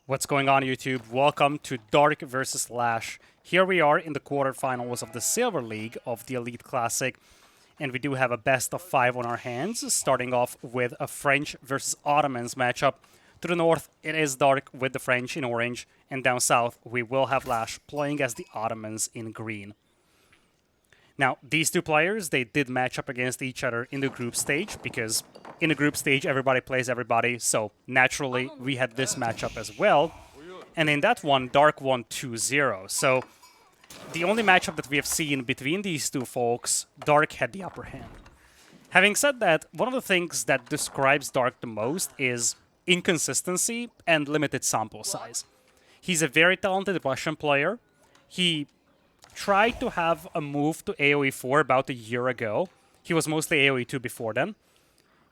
What's going on, YouTube? Welcome to Dark versus LasH. Here we are in the quarterfinals of the Silver League of the Elite Classic, and we do have a best of 5 on our hands, starting off with a French versus Ottomans matchup. To the north, it is Dark with the French in orange, and down south, we will have LasH playing as the Ottomans in green. Now, these two players, they did match up against each other in the group stage, because in the group stage, everybody plays everybody, so naturally, we had this matchup as well. And in that one, Dark won 2-0. So the only matchup that we have seen between these two folks, Dark had the upper hand. Having said that, one of the things that describes Dark the most is inconsistency and limited sample size. He's a very talented Russian player. He tried to have a move to AoE4 about a year ago. He was mostly AoE2 before then.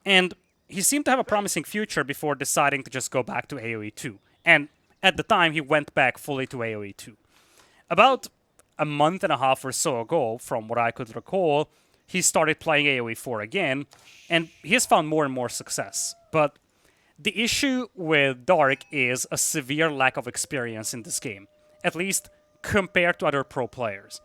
And he seemed to have a promising future before deciding to just go back to AoE2. And at the time, he went back fully to AoE2. About a month and a half or so ago, from what I could recall, he started playing AoE4 again, and he has found more and more success. But the issue with Dark is a severe lack of experience in this game, at least compared to other pro players.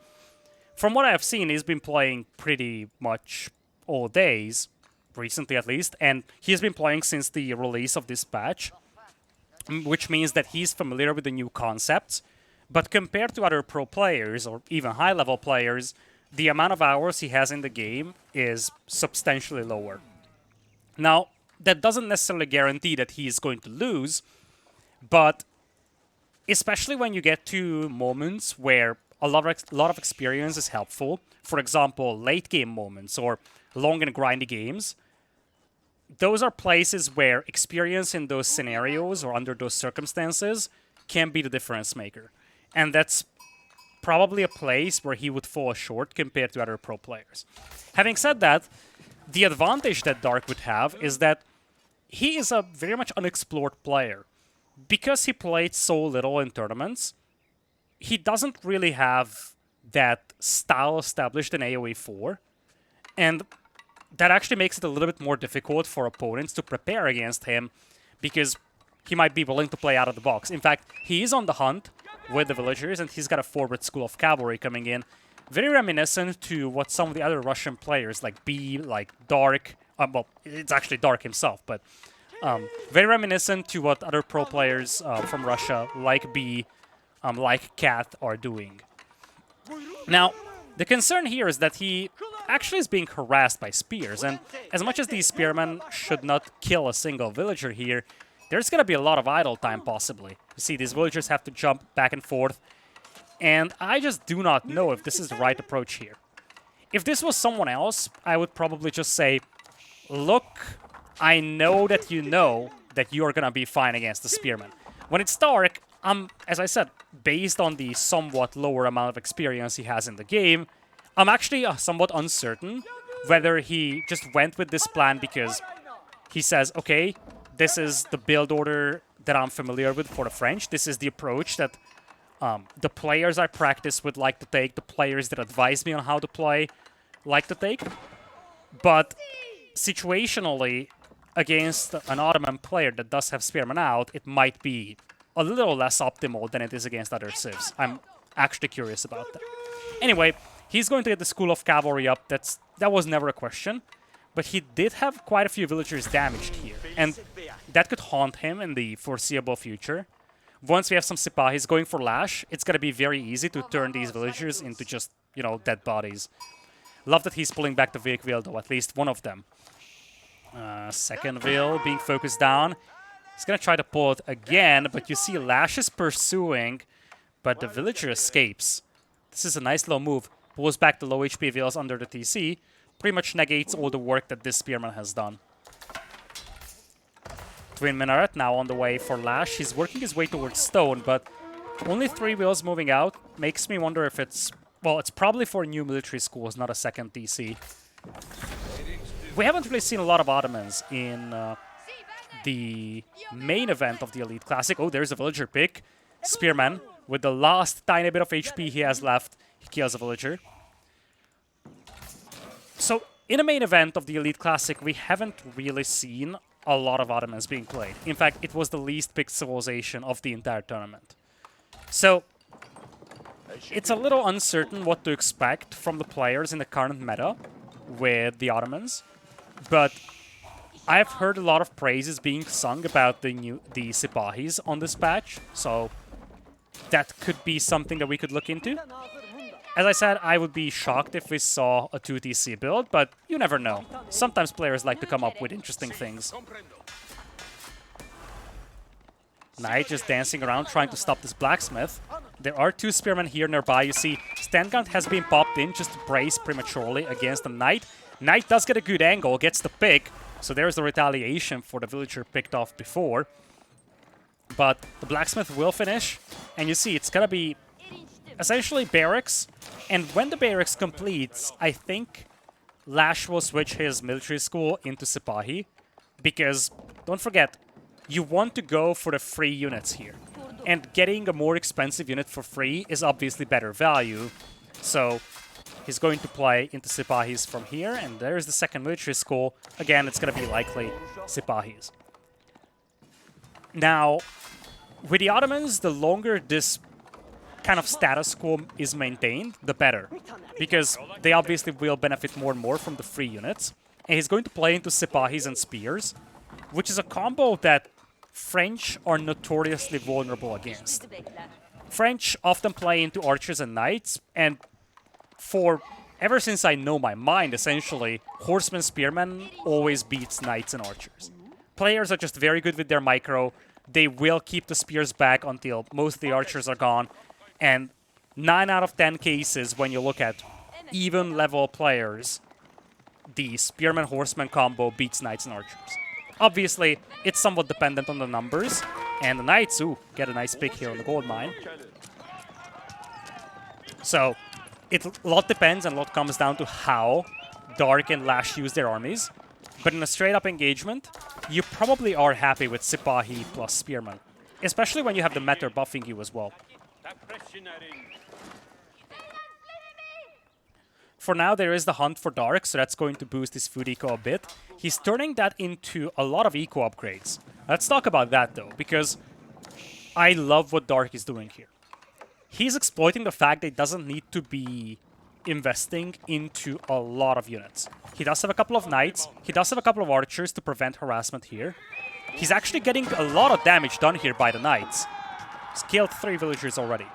From what I have seen, he's been playing pretty much all days, recently at least, and he's been playing since the release of this patch, which means that he's familiar with the new concepts. But compared to other pro players, or even high-level players, the amount of hours he has in the game is substantially lower. Now, that doesn't necessarily guarantee that he is going to lose, but especially when you get to moments where a lot of experience is helpful, for example, late-game moments or long and grindy games, those are places where experience in those scenarios or under those circumstances can be the difference maker. And that's probably a place where he would fall short compared to other pro players. Having said that, the advantage that Dark would have is that he is a very much unexplored player. Because he played so little in tournaments, he doesn't really have that style established in AoE4, and that actually makes it a little bit more difficult for opponents to prepare against him, because he might be willing to play out of the box. In fact, he is on the hunt with the villagers, and he's got a forward school of cavalry coming in, very reminiscent to what some of the other Russian players, like B, like Dark, well, it's actually Dark himself, but very reminiscent to what other pro players from Russia, like B, like Cat, are doing. Now, the concern here is that he actually is being harassed by spears, and as much as these spearmen should not kill a single villager here, there's going to be a lot of idle time, possibly. You see, these villagers have to jump back and forth, and I just do not know if this is the right approach here. If this was someone else, I would probably just say, look, I know that you're going to be fine against the spearmen. When it's Dark, as I said, based on the somewhat lower amount of experience he has in the game, I'm actually somewhat uncertain whether he just went with this plan because he says, okay, this is the build order that I'm familiar with for the French. This is the approach that the players I practice with like to take, the players that advise me on how to play like to take. But situationally, against an Ottoman player that does have Spearman out, it might be a little less optimal than it is against other civs. I'm actually curious about that. Anyway, he's going to get the School of Cavalry up. That was never a question. But he did have quite a few villagers damaged here. And that could haunt him in the foreseeable future. Once we have some Sipahis going for LasH, it's going to be very easy to turn these villagers into just, you know, dead bodies. Love that he's pulling back the Vikville, though, at least one of them. Second Vil being focused down. He's going to try to pull it again, but you see LasH is pursuing, but the villager escapes. This is a nice little move. Pulls back the low HP Vils under the TC. Pretty much negates all the work that this Spearman has done. Twin Minaret now on the way for LasH. He's working his way towards Stone, but only 3 Vils moving out. Makes me wonder if it's... Well, it's probably for new military schools, not a second TC. We haven't really seen a lot of Ottomans in the main event of the Elite Classic. Oh, there's a villager pick. Spearman, with the last tiny bit of HP he has left, he kills a villager. So, in a main event of the Elite Classic, we haven't really seen a lot of Ottomans being played. In fact, it was the least picked civilization of the entire tournament. So, it's a little uncertain what to expect from the players in the current meta with the Ottomans, but I've heard a lot of praises being sung about the Sipahis on this patch, so that could be something that we could look into. As I said, I would be shocked if we saw a 2TC build, but you never know. Sometimes players like to come up with interesting things. Knight just dancing around trying to stop this blacksmith. There are two spearmen here nearby. You see, Standgun has been popped in just to brace prematurely against the Knight. Knight does get a good angle, gets the pick, so there's the retaliation for the villager picked off before. But the blacksmith will finish, and you see it's gonna be essentially barracks, and when the barracks completes, I think LasH will switch his military school into Sipahi, because, don't forget, you want to go for the free units here. And getting a more expensive unit for free is obviously better value, so he's going to play into Sipahis from here, and there's the second military school. Again, it's going to be likely Sipahis. Now, with the Ottomans, the longer this kind of status quo is maintained, the better. Because they obviously will benefit more and more from the free units. And he's going to play into Sipahis and Spears, which is a combo that French are notoriously vulnerable against. French often play into Archers and Knights, and ever since I know my mind, essentially, Horsemen, Spearmen always beats Knights and Archers. Players are just very good with their micro. They will keep the Spears back until most of the Archers are gone. And 9 out of 10 cases, when you look at even level players, the Spearman-Horseman combo beats Knights and Archers. Obviously, it's somewhat dependent on the numbers. And the Knights, get a nice pick here on the gold mine. So, a lot depends and a lot comes down to how Dark and LasH use their armies. But in a straight-up engagement, you probably are happy with Sipahi plus Spearman. Especially when you have the meta buffing you as well. For now, there is the hunt for Dark, so that's going to boost his food eco a bit. He's turning that into a lot of eco upgrades. Let's talk about that, though, because I love what Dark is doing here. He's exploiting the fact that he doesn't need to be investing into a lot of units. He does have a couple of Knights. He does have a couple of Archers to prevent harassment here. He's actually getting a lot of damage done here by the Knights. He's killed 3 villagers already.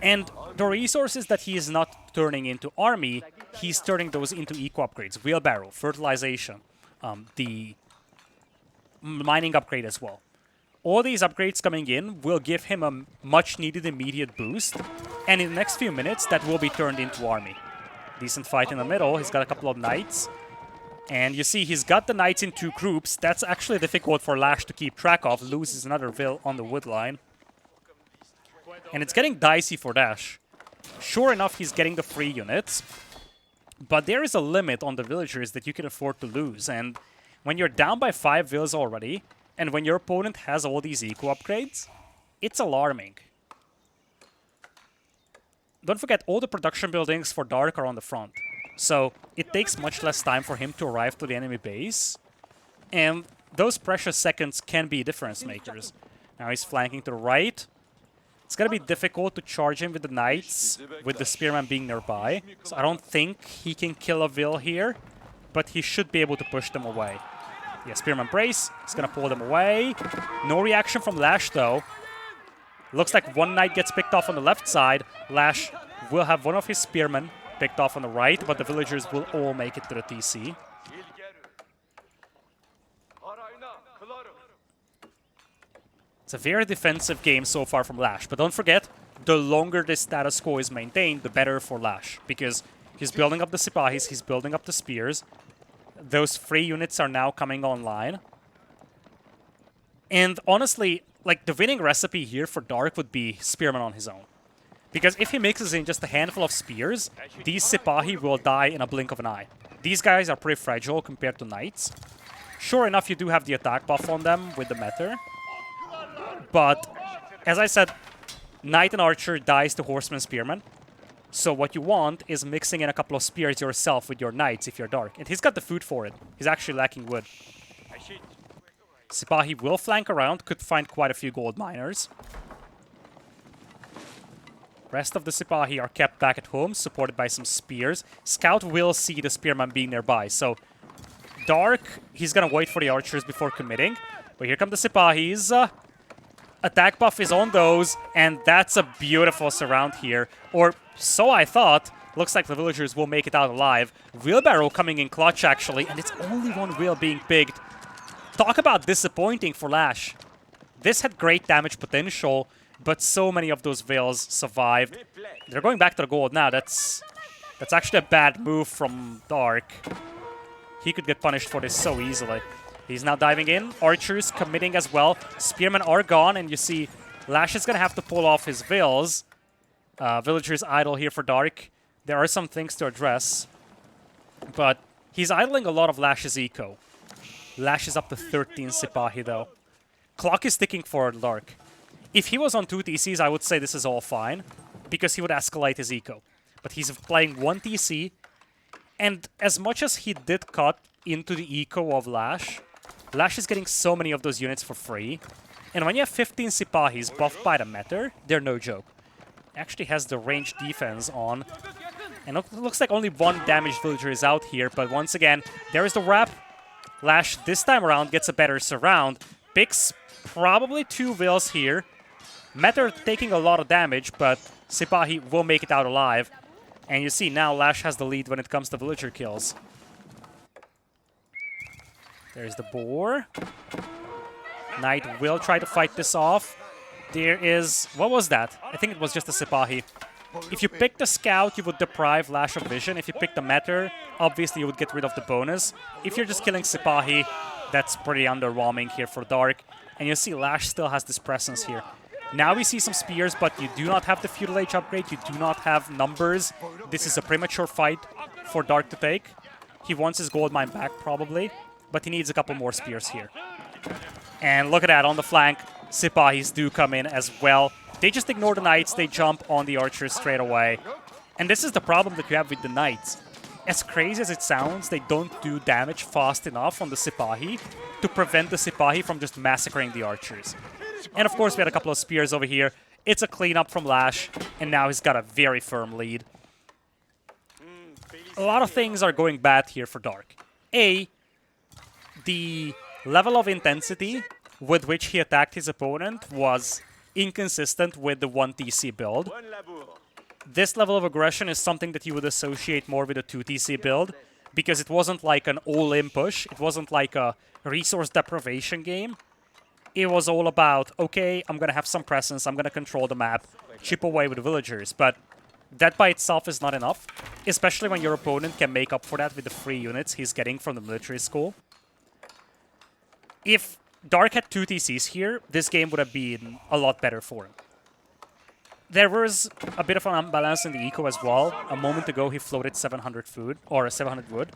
And the resources that he is not turning into army, he's turning those into eco upgrades. Wheelbarrow, fertilization, the mining upgrade as well. All these upgrades coming in will give him a much-needed immediate boost. And in the next few minutes, that will be turned into army. Decent fight in the middle. He's got a couple of Knights. And you see, he's got the Knights in 2 groups. That's actually difficult for LasH to keep track of. Loses another Vil on the wood line. And it's getting dicey for LasH. Sure enough, he's getting the free units. But there is a limit on the villagers that you can afford to lose. And when you're down by 5 Vils already, and when your opponent has all these eco upgrades, it's alarming. Don't forget, all the production buildings for Dark are on the front. So it takes much less time for him to arrive to the enemy base. And those precious seconds can be difference makers. Now he's flanking to the right. It's going to be difficult to charge him with the Knights, with the Spearman being nearby. So I don't think he can kill a Vil here, but he should be able to push them away. Yeah, Spearman brace. He's going to pull them away. No reaction from LasH, though. Looks like one Knight gets picked off on the left side. LasH will have one of his Spearmen picked off on the right, but the villagers will all make it to the TC. It's a very defensive game so far from LasH, but don't forget, the longer this status quo is maintained, the better for LasH, because he's building up the Sipahis, he's building up the Spears. Those free units are now coming online. And honestly, like, the winning recipe here for Dark would be Spearman on his own. Because if he mixes in just a handful of Spears, these Sipahi will die in a blink of an eye. These guys are pretty fragile compared to Knights. Sure enough, you do have the attack buff on them with the Meter. But, as I said, Knight and Archer dies to Horseman Spearman. So what you want is mixing in a couple of Spears yourself with your Knights if you're Dark. And he's got the food for it. He's actually lacking wood. Sipahi will flank around, could find quite a few gold miners. Rest of the Sipahi are kept back at home, supported by some spears. Scout will see the spearman being nearby, so Dark, he's gonna wait for the archers before committing. But here come the Sipahis. Attack buff is on those, and that's a beautiful surround here. Or so I thought. Looks like the villagers will make it out alive. Wheelbarrow coming in clutch, actually, and it's only one wheel being picked. Talk about disappointing for LasH. This had great damage potential, but so many of those wheels survived. They're going back to the gold now. That's actually a bad move from Dark. He could get punished for this so easily. He's now diving in. Archers committing as well. Spearmen are gone, and you see LasH is going to have to pull off his veils. Villagers idle here for Dark. There are some things to address, but he's idling a lot of LasH's eco. LasH is up to 13 Sipahi, though. Clock is ticking for Dark. If he was on 2 TCs, I would say this is all fine, because he would escalate his eco. But he's playing 1 TC, and as much as he did cut into the eco of LasH, LasH is getting so many of those units for free. And when you have 15 Sipahis buffed by the Meter, they're no joke. Actually has the ranged defense on. And it looks like only 1 damaged villager is out here, but once again, there is the wrap. LasH this time around gets a better surround. Picks probably 2 vills here. Meter taking a lot of damage, but Sipahi will make it out alive. And you see now LasH has the lead when it comes to villager kills. There's the boar. Knight will try to fight this off. There is... what was that? I think it was just a Sipahi. If you pick the scout, you would deprive LasH of vision. If you pick the Meter, obviously you would get rid of the bonus. If you're just killing Sipahi, that's pretty underwhelming here for Dark. And you see LasH still has this presence here. Now we see some spears, but you do not have the Feudal Age upgrade. You do not have numbers. This is a premature fight for Dark to take. He wants his gold mine back, probably. But he needs a couple more spears here. And look at that, on the flank, Sipahis do come in as well. They just ignore the Knights, they jump on the archers straight away. And this is the problem that you have with the Knights. As crazy as it sounds, they don't do damage fast enough on the Sipahi to prevent the Sipahi from just massacring the archers. And of course we had a couple of spears over here. It's a cleanup from LasH, and now he's got a very firm lead. A lot of things are going bad here for Dark. The level of intensity with which he attacked his opponent was inconsistent with the 1 TC build. This level of aggression is something that you would associate more with a 2 TC build, because it wasn't like an all-in push, it wasn't like a resource deprivation game. It was all about, okay, I'm gonna have some presence, I'm gonna control the map, chip away with villagers, but that by itself is not enough, especially when your opponent can make up for that with the free units he's getting from the military school. If Dark had 2 TCs here, this game would have been a lot better for him. There was a bit of an imbalance in the eco as well. A moment ago, he floated 700 food, or 700 wood.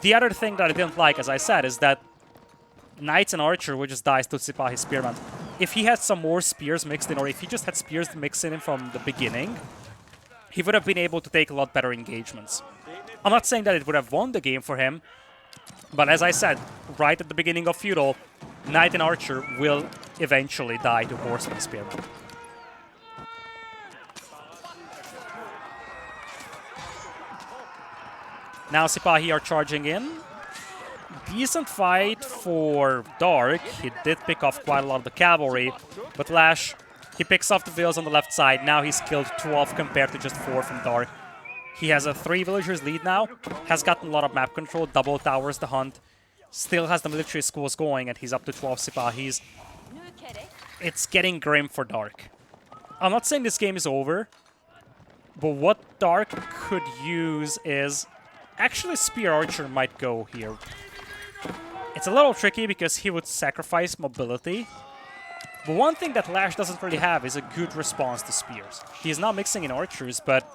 The other thing that I didn't like, as I said, is that Knights and Archer would just die to Sipahi Spearman. If he had some more spears mixed in, or if he just had spears mixed in from the beginning, he would have been able to take a lot better engagements. I'm not saying that it would have won the game for him, but as I said, right at the beginning of Feudal, Knight and Archer will eventually die to Horseman Spearman. Now Sipahi are charging in. Decent fight for Dark. He did pick off quite a lot of the cavalry, but LasH, he picks off the villas on the left side. Now he's killed 12 compared to just 4 from Dark. He has a 3 villagers lead now, has gotten a lot of map control, double towers the hunt, still has the military schools going, and he's up to 12 Sipahis. It's getting grim for Dark. I'm not saying this game is over, but what Dark could use is... actually, Spear Archer might go here. It's a little tricky because he would sacrifice mobility. But one thing that LasH doesn't really have is a good response to spears. He is now mixing in archers, but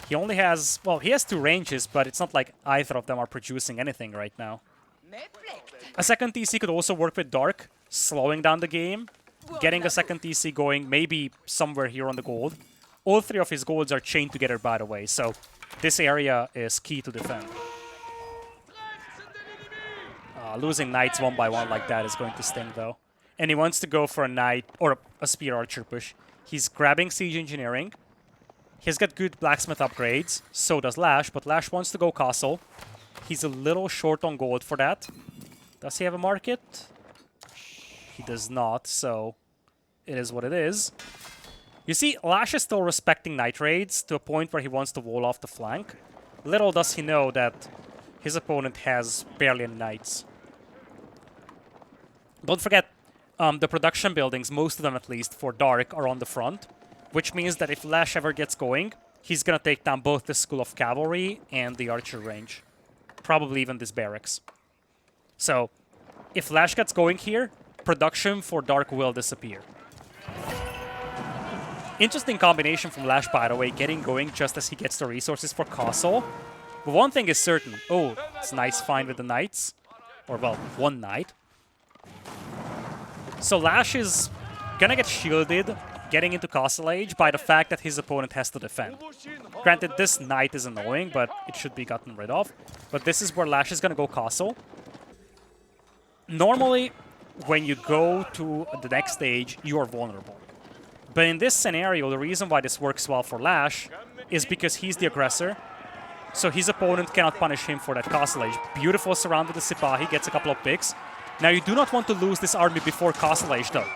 he only has... well, he has 2 ranges, but it's not like either of them are producing anything right now. A second TC could also work with Dark, slowing down the game, getting a second TC going, maybe somewhere here on the gold. All 3 of his golds are chained together, by the way, so this area is key to defend. losing knights one by one like that is going to sting, though. And he wants to go for a knight, or a spear archer push. He's grabbing siege engineering. He's got good blacksmith upgrades, so does LasH, but LasH wants to go castle. He's a little short on gold for that. Does he have a market? He does not, so it is what it is. You see, LasH is still respecting knight raids to a point where he wants to wall off the flank. Little does he know that his opponent has barely any knights. Don't forget, the production buildings, most of them at least, for Dark are on the front, which means that if LasH ever gets going, he's gonna take down both the School of Cavalry and the Archer range. Probably even this barracks. So, if LasH gets going here, production for Dark will disappear. Interesting combination from LasH, by the way, getting going just as he gets the resources for castle. But one thing is certain. Oh, it's a nice find with the knights. Or, well, one knight. So LasH is gonna get shielded getting into Castle Age by the fact that his opponent has to defend. Granted, this knight is annoying, but it should be gotten rid of. But this is where LasH is gonna go castle. Normally, when you go to the next stage, you are vulnerable. But in this scenario, the reason why this works well for LasH is because he's the aggressor. So his opponent cannot punish him for that Castle Age. Beautiful surround with the Sipahi, gets a couple of picks. Now, you do not want to lose this army before Castle Age, though.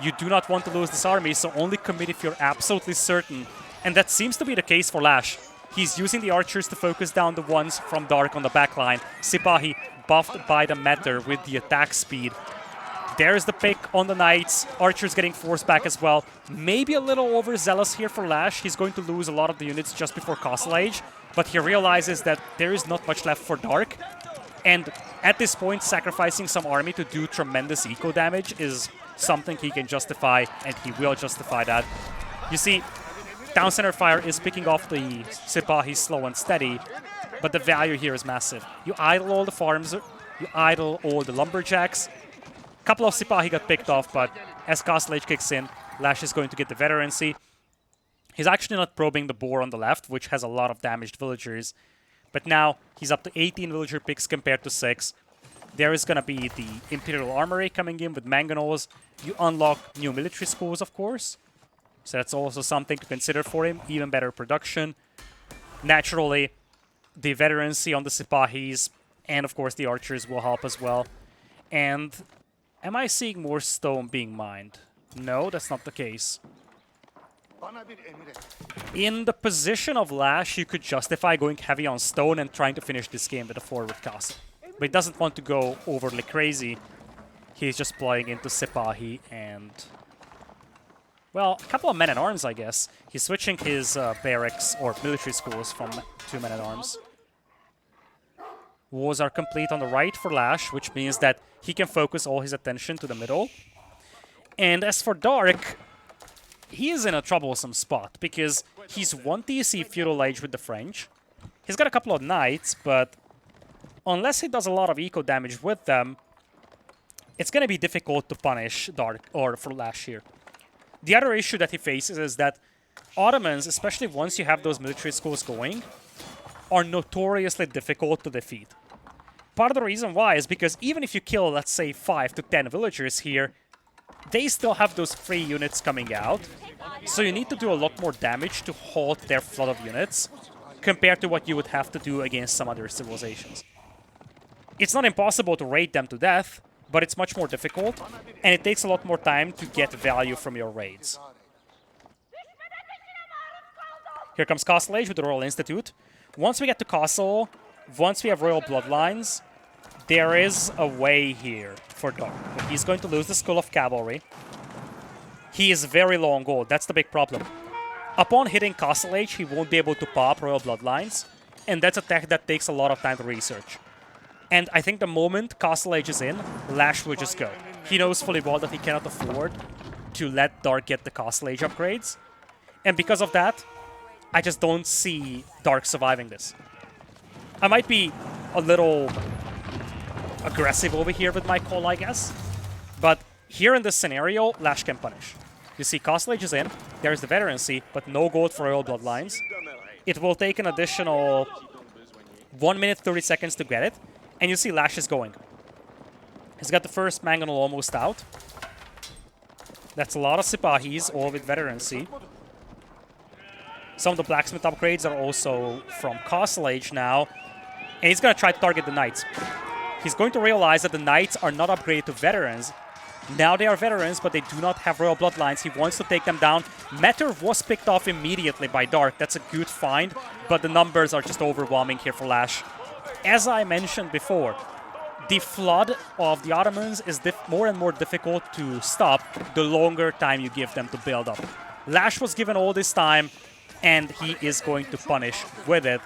You do not want to lose this army, so only commit if you're absolutely certain. And that seems to be the case for LasH. He's using the archers to focus down the ones from Dark on the backline. Sipahi buffed by the Matter with the attack speed. There's the pick on the knights. Archers getting forced back as well. Maybe a little overzealous here for LasH. He's going to lose a lot of the units just before Castle Age. But he realizes that there is not much left for Dark. And at this point, sacrificing some army to do tremendous eco damage is something he can justify, and he will justify that. You see, Town Center Fire is picking off the Sipahi slow and steady, but the value here is massive. You idle all the farms, you idle all the lumberjacks. A couple of Sipahi got picked off, but as Castle Age kicks in, LasH is going to get the veterancy. He's actually not probing the boar on the left, which has a lot of damaged villagers. But now he's up to 18 villager picks compared to 6. There is going to be the Imperial Armory coming in with mangonels. You unlock new military schools, of course. So that's also something to consider for him. Even better production. Naturally, the veterancy on the Sipahis and, of course, the archers will help as well. And am I seeing more stone being mined? No, that's not the case. In the position of LasH, you could justify going heavy on stone and trying to finish this game with a forward castle. But he doesn't want to go overly crazy. He's just playing into Sipahi and, well, a couple of men-at-arms, I guess. He's switching his barracks or military schools from 2 men-at-arms. Wars are complete on the right for LasH, which means that he can focus all his attention to the middle. And as for Dark, he is in a troublesome spot because he's 1 TC Feudal Age with the French. He's got a couple of knights, but unless he does a lot of eco damage with them, it's going to be difficult to punish Dark or for LasH here. The other issue that he faces is that Ottomans, especially once you have those military schools going, are notoriously difficult to defeat. Part of the reason why is because even if you kill, let's say, 5 to 10 villagers here, they still have those free units coming out, so you need to do a lot more damage to halt their flood of units compared to what you would have to do against some other civilizations. It's not impossible to raid them to death, but it's much more difficult, and it takes a lot more time to get value from your raids. Here comes Castle Age with the Royal Institute. Once we get to Castle, once we have Royal Bloodlines, there is a way here for Dark. But he's going to lose the School of Cavalry. He is very low on gold. That's the big problem. Upon hitting Castle Age, he won't be able to pop Royal Bloodlines, and that's a tech that takes a lot of time to research. And I think the moment Castle Age is in, LasH will just go. He knows fully well that he cannot afford to let Dark get the Castle Age upgrades. And because of that, I just don't see Dark surviving this. I might be a little aggressive over here with my call, I guess. But here in this scenario, LasH can punish. You see Castle Age is in, there's the veterancy, but no gold for Royal Bloodlines. It will take an additional 1 minute 30 seconds to get it. And you see LasH is going. He's got the first Mangonel almost out. That's a lot of Sipahis, all with veterancy. Some of the blacksmith upgrades are also from Castle Age now. And he's going to try to target the knights. He's going to realize that the knights are not upgraded to veterans. Now they are veterans, but they do not have royal bloodlines. He wants to take them down. Meteor was picked off immediately by Dark. That's a good find, but the numbers are just overwhelming here for LasH. As I mentioned before, the flood of the Ottomans is more and more difficult to stop the longer time you give them to build up. LasH was given all this time, and he is going to punish with it.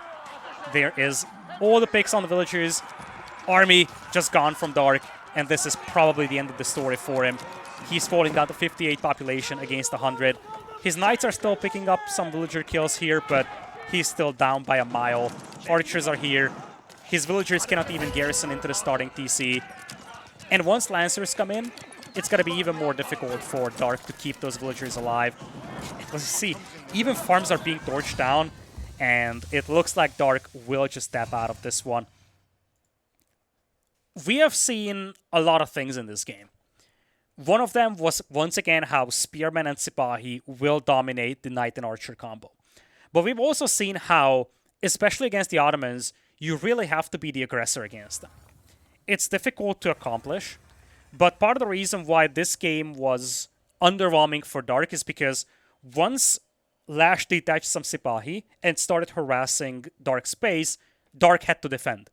There is all the picks on the villagers. Army just gone from Dark, and this is probably the end of the story for him. He's falling down to 58 population against 100. His knights are still picking up some villager kills here, but he's still down by a mile. Archers are here. His villagers cannot even garrison into the starting TC. And once Lancers come in, it's going to be even more difficult for Dark to keep those villagers alive. Let's see, even farms are being torched down, and it looks like Dark will just step out of this one. We have seen a lot of things in this game. One of them was, once again, how Spearman and Sipahi will dominate the Knight and Archer combo. But we've also seen how, especially against the Ottomans, you really have to be the aggressor against them. It's difficult to accomplish, but part of the reason why this game was underwhelming for Dark is because once LasH detached some Sipahi and started harassing Dark's space, Dark had to defend.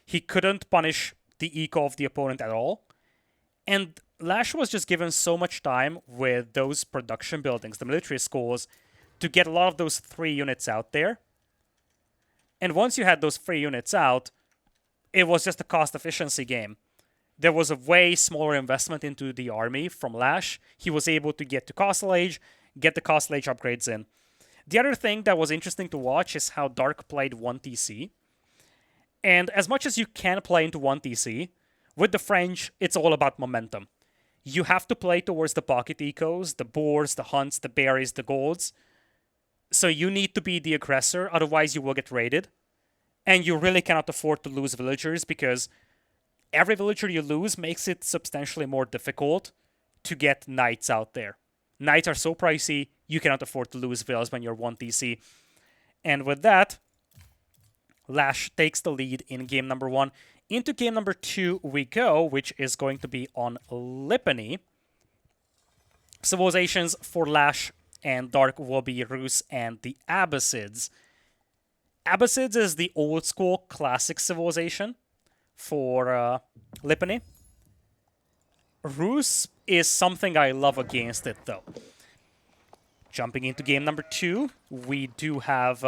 He couldn't punish the eco of the opponent at all, and LasH was just given so much time with those production buildings, the military schools, to get a lot of those 3 units out there. And once you had those 3 units out, it was just a cost efficiency game. There was a way smaller investment into the army from LasH. He was able to get to Castle Age, get the Castle Age upgrades in. The other thing that was interesting to watch is how Dark played 1 TC. And as much as you can play into 1 TC, with the French, it's all about momentum. You have to play towards the pocket ecos, the boars, the hunts, the berries, the golds. So you need to be the aggressor, otherwise you will get raided. And you really cannot afford to lose villagers, because every villager you lose makes it substantially more difficult to get knights out there. Knights are so pricey, you cannot afford to lose villas when you're 1 TC. And with that, LasH takes the lead in game number 1. Into game number 2 we go, which is going to be on Lipany. Civilizations for LasH and Dark will be Rus and the Abbasids. Abbasids is the old school classic civilization for Lipany. Rus is something I love against it, though. Jumping into game number 2, we do have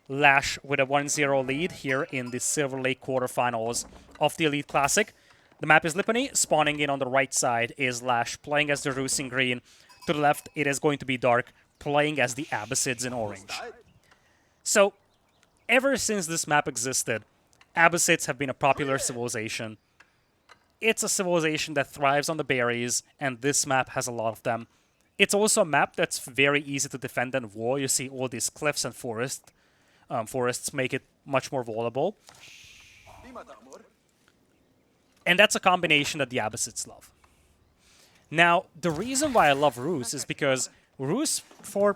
LasH with a 1-0 lead here in the Silver Lake quarterfinals of the Elite Classic. The map is Lipany. Spawning in on the right side is LasH, playing as the Rus in green. To the left, it is going to be Dark, playing as the Abbasids in orange. So, ever since this map existed, Abbasids have been a popular civilization. It's a civilization that thrives on the berries, and this map has a lot of them. It's also a map that's very easy to defend in war. You see all these cliffs and forests make it much more vulnerable. And that's a combination that the Abbasids love. Now, the reason why I love Rus is because Rus, for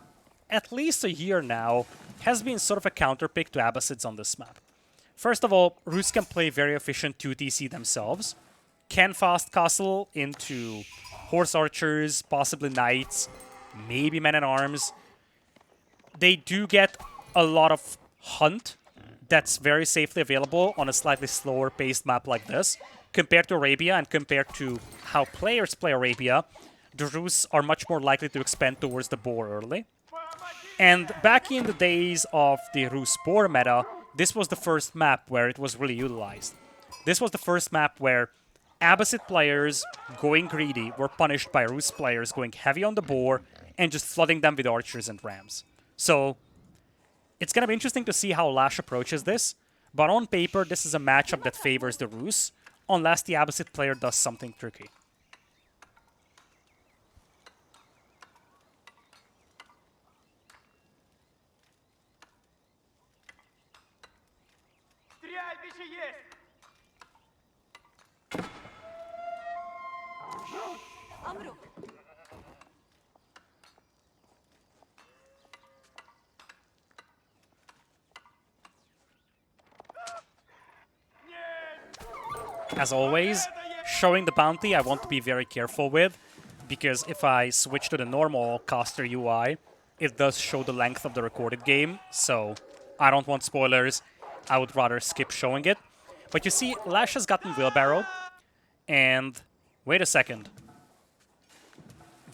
at least a year now, has been sort of a counterpick to Abbasids on this map. First of all, Rus can play very efficient 2TC themselves, can fast castle into horse archers, possibly knights, maybe men-at-arms. They do get a lot of hunt that's very safely available on a slightly slower paced map like this. Compared to Arabia and compared to how players play Arabia, the Rus are much more likely to expand towards the boar early. And back in the days of the Rus boar meta, this was the first map where it was really utilized. This was the first map where Abbasid players going greedy were punished by Rus players going heavy on the boar and just flooding them with archers and rams. So it's going to be interesting to see how LasH approaches this, but on paper this is a matchup that favors the Rus, unless the Abbasid player does something tricky. As always, showing the bounty I want to be very careful with, because if I switch to the normal caster UI, it does show the length of the recorded game, so I don't want spoilers. I would rather skip showing it. But you see, LasH has gotten Wheelbarrow, and wait a second.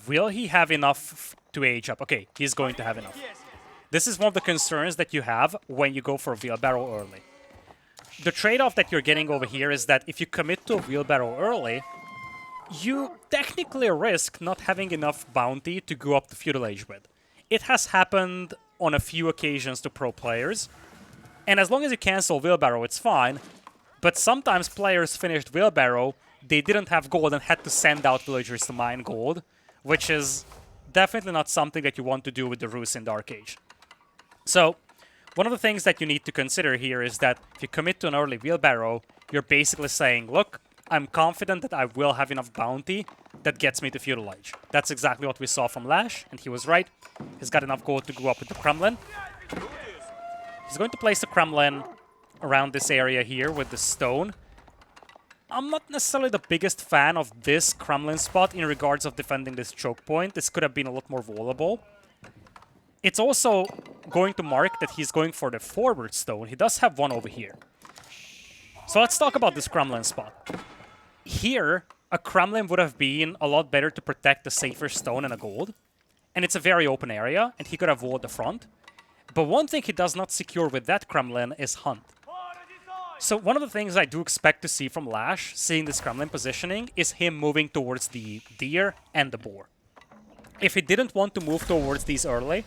Will he have enough to age up? Okay, he's going to have enough. This is one of the concerns that you have when you go for a Wheelbarrow early. The trade-off that you're getting over here is that if you commit to a Wheelbarrow early, you technically risk not having enough bounty to go up the Feudal Age with. It has happened on a few occasions to pro players, and as long as you cancel Wheelbarrow, it's fine. But sometimes players finished Wheelbarrow, they didn't have gold and had to send out villagers to mine gold, which is definitely not something that you want to do with the Rus in Dark Age. So, one of the things that you need to consider here is that if you commit to an early Wheelbarrow, you're basically saying, look, I'm confident that I will have enough bounty that gets me to Feudal Age. That's exactly what we saw from LasH, and he was right. He's got enough gold to go up with the Kremlin. He's going to place the Kremlin around this area here with the stone. I'm not necessarily the biggest fan of this Kremlin spot in regards of defending this choke point. This could have been a lot more vulnerable. It's also going to mark that he's going for the forward stone. He does have one over here. So let's talk about this Kremlin spot. Here, a Kremlin would have been a lot better to protect the safer stone and a gold. And it's a very open area, and he could have walled the front. But one thing he does not secure with that Kremlin is Hunt. So one of the things I do expect to see from LasH, seeing this Kremlin positioning, is him moving towards the deer and the boar. If he didn't want to move towards these early,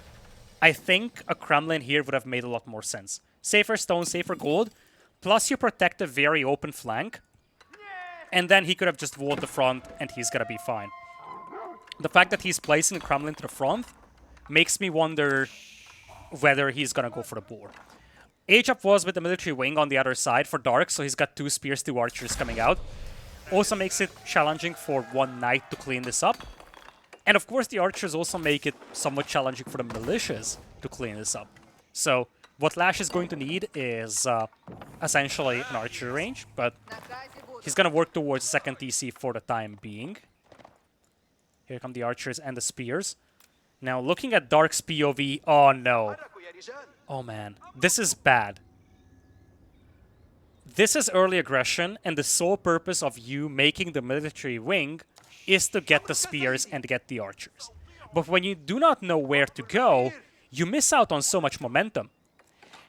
I think a Kremlin here would have made a lot more sense. Safer stone, safer gold, plus you protect a very open flank, and then he could have just walled the front and he's gonna be fine. The fact that he's placing the Kremlin to the front makes me wonder whether he's gonna go for the boar. Age up was with the military wing on the other side for Dark, so he's got 2 spears, 2 archers coming out. Also makes it challenging for 1 knight to clean this up. And of course the archers also make it somewhat challenging for the militias to clean this up. So what LasH is going to need is essentially an archer range, but he's going to work towards second TC for the time being. Here come the archers and the spears. Now looking at Dark's POV, oh no. Oh man, this is bad. This is early aggression, and the sole purpose of you making the military wing is to get the spears and get the archers. But when you do not know where to go, you miss out on so much momentum.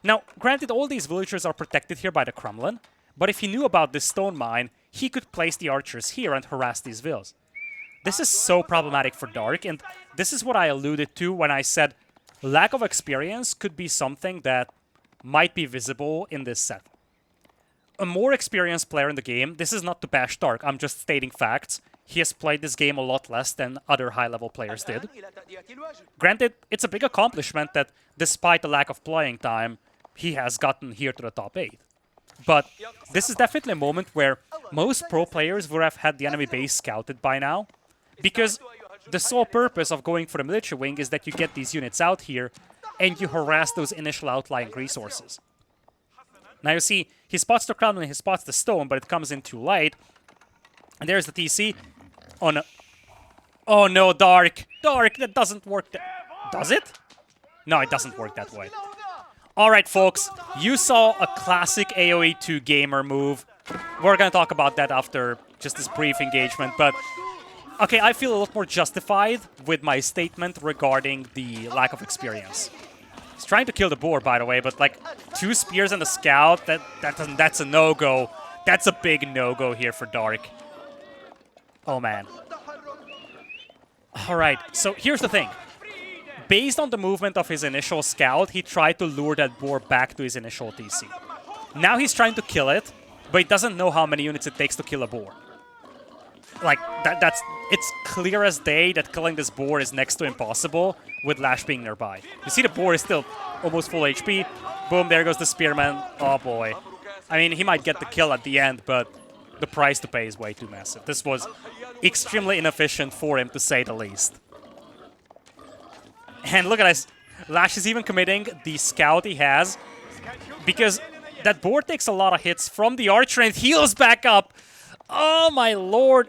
Now, granted, all these villagers are protected here by the Kremlin, but if he knew about this stone mine, he could place the archers here and harass these vills. This is so problematic for Dark, and this is what I alluded to when I said lack of experience could be something that might be visible in this set. A more experienced player in the game, this is not to bash Dark, I'm just stating facts. He has played this game a lot less than other high-level players did. Granted, it's a big accomplishment that despite the lack of playing time, he has gotten here to the top 8. But this is definitely a moment where most pro players would have had the enemy base scouted by now, because the sole purpose of going for the military wing is that you get these units out here and you harass those initial outlying resources. Now you see, he spots the Kremlin, he spots the stone, but it comes in too late. And there's the TC. Oh no. Oh no, Dark! Dark, that doesn't work. Does it? No, it doesn't work that way. Alright, folks, you saw a classic AoE2 gamer move. We're gonna talk about that after just this brief engagement, but okay, I feel a lot more justified with my statement regarding the lack of experience. He's trying to kill the boar, by the way, but like 2 spears and a scout, that's a no-go. That's a big no-go here for Dark. Oh man. Alright, so here's the thing. Based on the movement of his initial scout, he tried to lure that boar back to his initial TC. Now he's trying to kill it, but he doesn't know how many units it takes to kill a boar. Like, it's clear as day that killing this boar is next to impossible with LasH being nearby. You see the boar is still almost full HP. Boom, there goes the spearman. Oh boy. I mean, he might get the kill at the end, but the price to pay is way too massive. This was extremely inefficient for him, to say the least. And look at this. LasH is even committing the scout he has, because that board takes a lot of hits from the archer and heals back up. Oh my lord.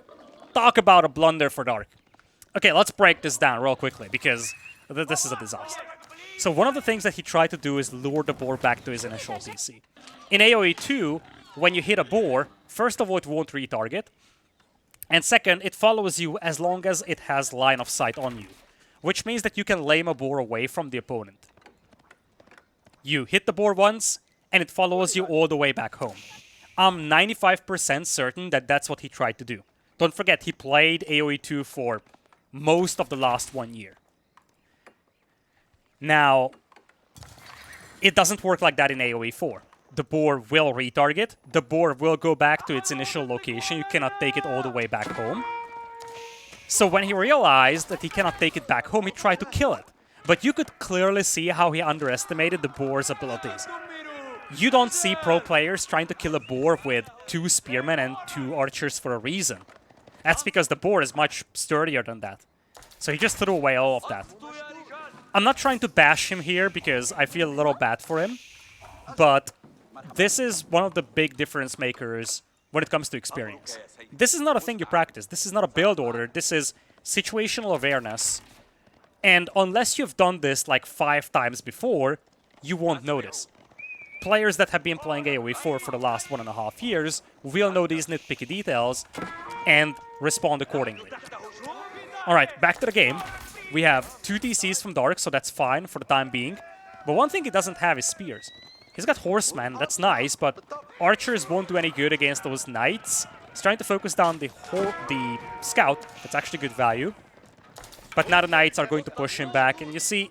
Talk about a blunder for Dark. Okay, let's break this down real quickly, because this is a disaster. So one of the things that he tried to do is lure the boar back to his initial CC. In AoE2, when you hit a boar, first of all, it won't retarget. And second, it follows you as long as it has line of sight on you, which means that you can lame a boar away from the opponent. You hit the boar once, and it follows you all the way back home. I'm 95% certain that that's what he tried to do. Don't forget, he played AoE2 for most of the last 1 year. Now, it doesn't work like that in AoE4. The boar will retarget, the boar will go back to its initial location, you cannot take it all the way back home. So when he realized that he cannot take it back home, he tried to kill it. But you could clearly see how he underestimated the boar's abilities. You don't see pro players trying to kill a boar with 2 spearmen and 2 archers for a reason. That's because the boar is much sturdier than that. So he just threw away all of that. I'm not trying to bash him here because I feel a little bad for him, but this is one of the big difference makers when it comes to experience. This is not a thing you practice. This is not a build order. This is situational awareness. And unless you've done this like 5 times before, you won't notice. Players that have been playing AoE4 for the last 1.5 years will know these nitpicky details and respond accordingly. Alright, back to the game. We have 2 DCs from Dark, so that's fine for the time being. But one thing he doesn't have is spears. He's got horsemen, that's nice, but archers won't do any good against those knights. He's trying to focus down the scout, that's actually good value. But now the knights are going to push him back, and you see,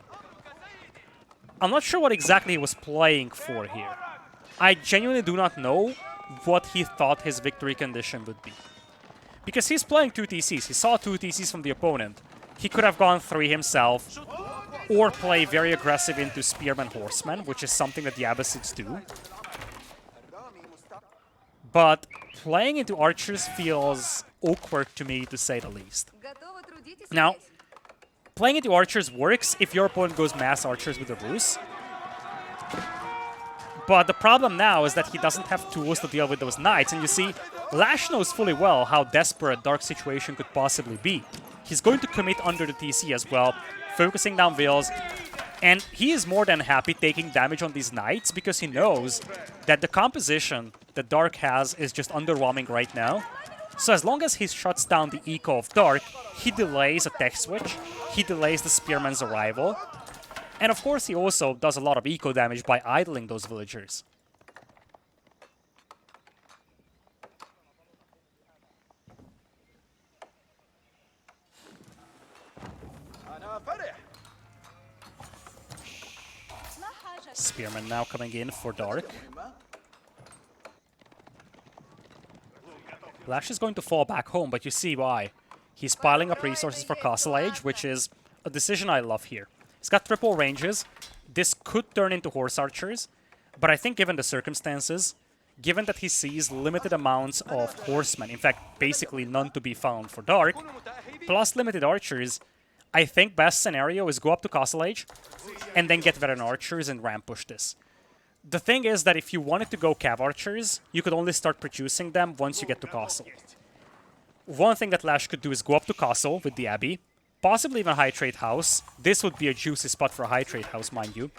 I'm not sure what exactly he was playing for here. I genuinely do not know what he thought his victory condition would be. Because he's playing 2 TCs, he saw 2 TCs from the opponent. He could have gone 3 himself, or play very aggressive into Spearman Horsemen, which is something that the Abbasids do. But playing into Archers feels awkward to me, to say the least. Now, playing into Archers works if your opponent goes mass Archers with a Ruse. But the problem now is that he doesn't have tools to deal with those Knights, and you see, LasH knows fully well how desperate Dark situation could possibly be. He's going to commit under the TC as well, focusing down Vills, and he is more than happy taking damage on these Knights because he knows that the composition that Dark has is just underwhelming right now. So as long as he shuts down the eco of Dark, he delays a tech switch, he delays the Spearman's arrival, and of course he also does a lot of eco damage by idling those villagers. Spearman now coming in for Dark. LasH is going to fall back home, but you see why. He's piling up resources for Castle Age, which is a decision I love here. He's got triple ranges. This could turn into Horse Archers, but I think given the circumstances, given that he sees limited amounts of Horsemen, in fact, basically none to be found for Dark, plus limited Archers, I think best scenario is go up to Castle Age, and then get Veteran Archers and ramp push this. The thing is that if you wanted to go Cav Archers, you could only start producing them once you get to Castle. One thing that LasH could do is go up to Castle with the Abbey, possibly even High Trade House. This would be a juicy spot for a High Trade House, mind you.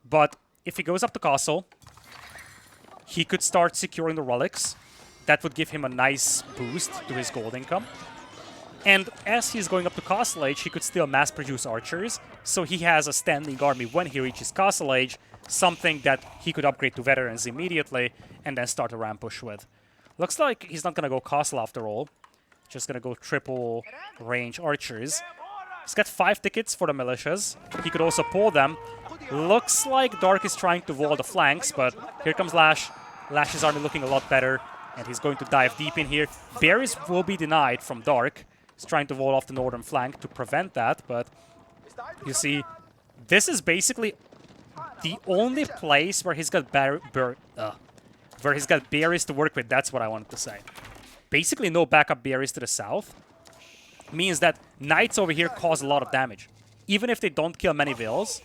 But if he goes up to Castle, he could start securing the relics. That would give him a nice boost to his gold income. And as he's going up to Castle Age, he could still mass-produce archers, so he has a standing army when he reaches Castle Age, something that he could upgrade to veterans immediately, and then start a ramp push with. Looks like he's not gonna go Castle after all, just gonna go triple range archers. He's got 5 tickets for the militias. He could also pull them. Looks like Dark is trying to wall the flanks, but here comes LasH. LasH's army looking a lot better, and he's going to dive deep in here. Berries will be denied from Dark. He's trying to wall off the northern flank to prevent that, but you see, this is basically the only place where he's got berries to work with. That's what I wanted to say. basically no backup berries to the south, means that Knights over here cause a lot of damage. Even if they don't kill many vills,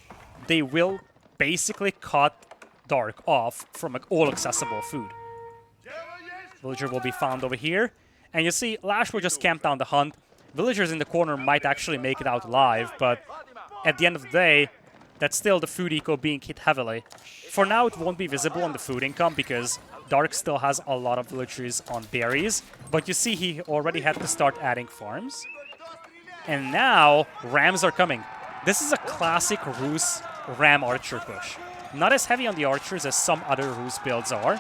they will basically cut Dark off from all accessible food. Villager will be found over here. And you see, LasH will just camp down the hunt. Villagers in the corner might actually make it out alive, but at the end of the day, that's still the food eco being hit heavily. For now, it won't be visible on the food income because Dark still has a lot of villagers on berries. But you see, he already had to start adding farms. And now, rams are coming. This is a classic Rus ram archer push. Not as heavy on the archers as some other Rus builds are,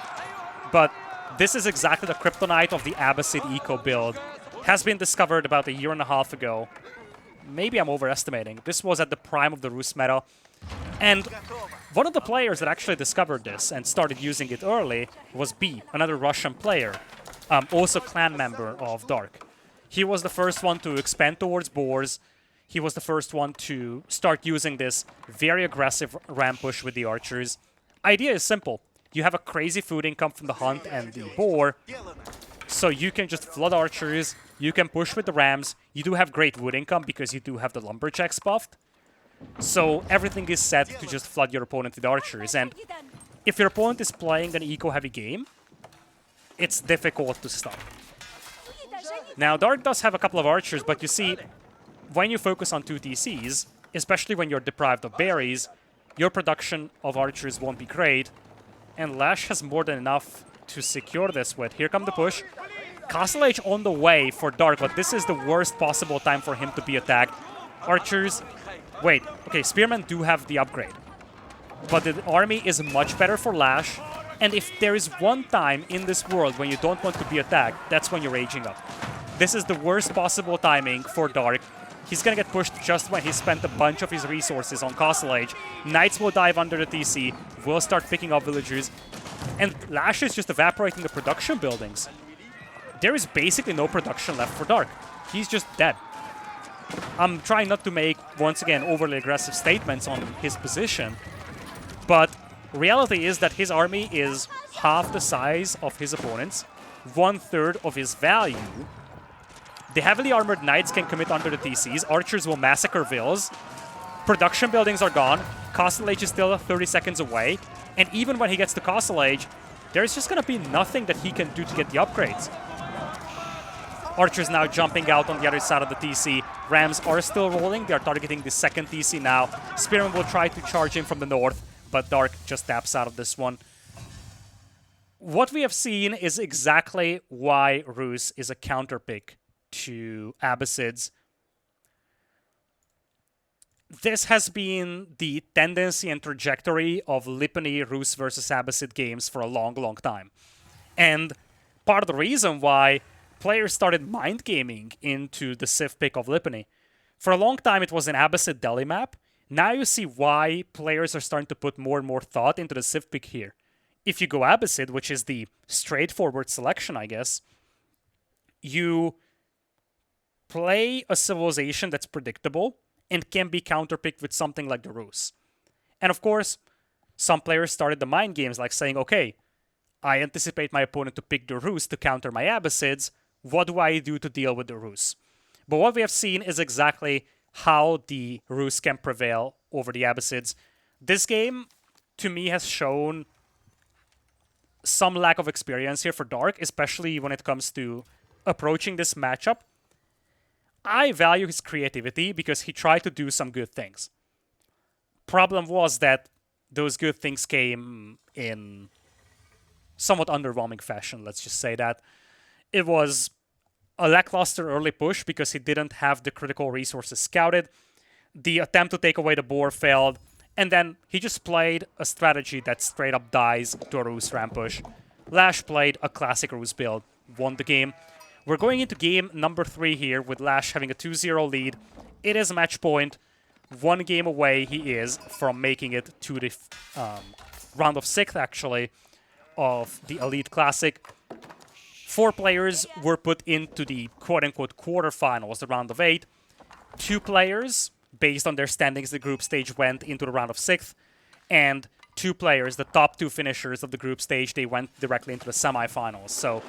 but this is exactly the kryptonite of the Abbasid eco build. Has been discovered about a year and a half ago. Maybe I'm overestimating. This was at the prime of the Rus meta. And one of the players that actually discovered this and started using it early was B, another Russian player, also clan member of Dark. He was the first one to expand towards boars. He was the first one to start using this very aggressive ram push with the archers. Idea is simple. You have a crazy food income from the hunt and the boar, so you can just flood archers, you can push with the rams, you do have great wood income because you do have the lumberjacks buffed. So everything is set to just flood your opponent with archers, and if your opponent is playing an eco-heavy game, it's difficult to stop. Now, Dark does have a couple of archers, but you see, when you focus on 2 TCs, especially when you're deprived of berries, your production of archers won't be great, and LasH has more than enough to secure this with. Here come the push. Castle Age on the way for Dark, but this is the worst possible time for him to be attacked. Archers... Wait, okay, Spearmen do have the upgrade, but the army is much better for LasH, and if there is one time in this world when you don't want to be attacked, that's when you're aging up. This is the worst possible timing for Dark. He's gonna get pushed just when he spent a bunch of his resources on Castle Age. Knights will dive under the TC, will start picking up villagers, and LasH is just evaporating the production buildings. There is basically no production left for Dark. He's just dead. I'm trying not to make, once again, overly aggressive statements on his position, but reality is that his army is half the size of his opponent's, 1/3 of his value. The heavily armored knights can commit under the TCs, archers will massacre vills, production buildings are gone, Castle Age is still 30 seconds away, and even when he gets to Castle Age, there's just gonna be nothing that he can do to get the upgrades. Archers now jumping out on the other side of the TC. Rams are still rolling. They are targeting the second TC now. Spearman will try to charge in from the north, but Dark just taps out of this one. What we have seen is exactly why Rus is a counterpick to Abbasids. This has been the tendency and trajectory of Lipany Rus versus Abbasid games for a long, long time. And part of the reason why players started mind gaming into the Civ pick of Lipany. For a long time, it was an Abbasid Delhi map. Now you see why players are starting to put more and more thought into the Civ pick here. If you go Abbasid, which is the straightforward selection, I guess, you play a civilization that's predictable and can be counterpicked with something like the Rus. And of course, some players started the mind games like saying, okay, I anticipate my opponent to pick the Rus to counter my Abbasids. What do I do to deal with the Rus? But what we have seen is exactly how the Rus can prevail over the Abbasids. This game, to me, has shown some lack of experience here for Dark, especially when it comes to approaching this matchup. I value his creativity because he tried to do some good things. Problem was that those good things came in somewhat underwhelming fashion, let's just say that. It was a lackluster early push because he didn't have the critical resources scouted. The attempt to take away the boar failed, and then he just played a strategy that straight up dies to a Rus ram push. LasH played a classic Rus build, won the game. We're going into game number 3 here with LasH having a 2-0 lead. It is match point. 1 game away he is from making it to the round of 6th, actually, of the Elite Classic. 4 players were put into the quote-unquote quarterfinals, the round of 8. 2 players, based on their standings, the group stage went into the round of 6th. And 2 players, the top 2 finishers of the group stage, they went directly into the semifinals. So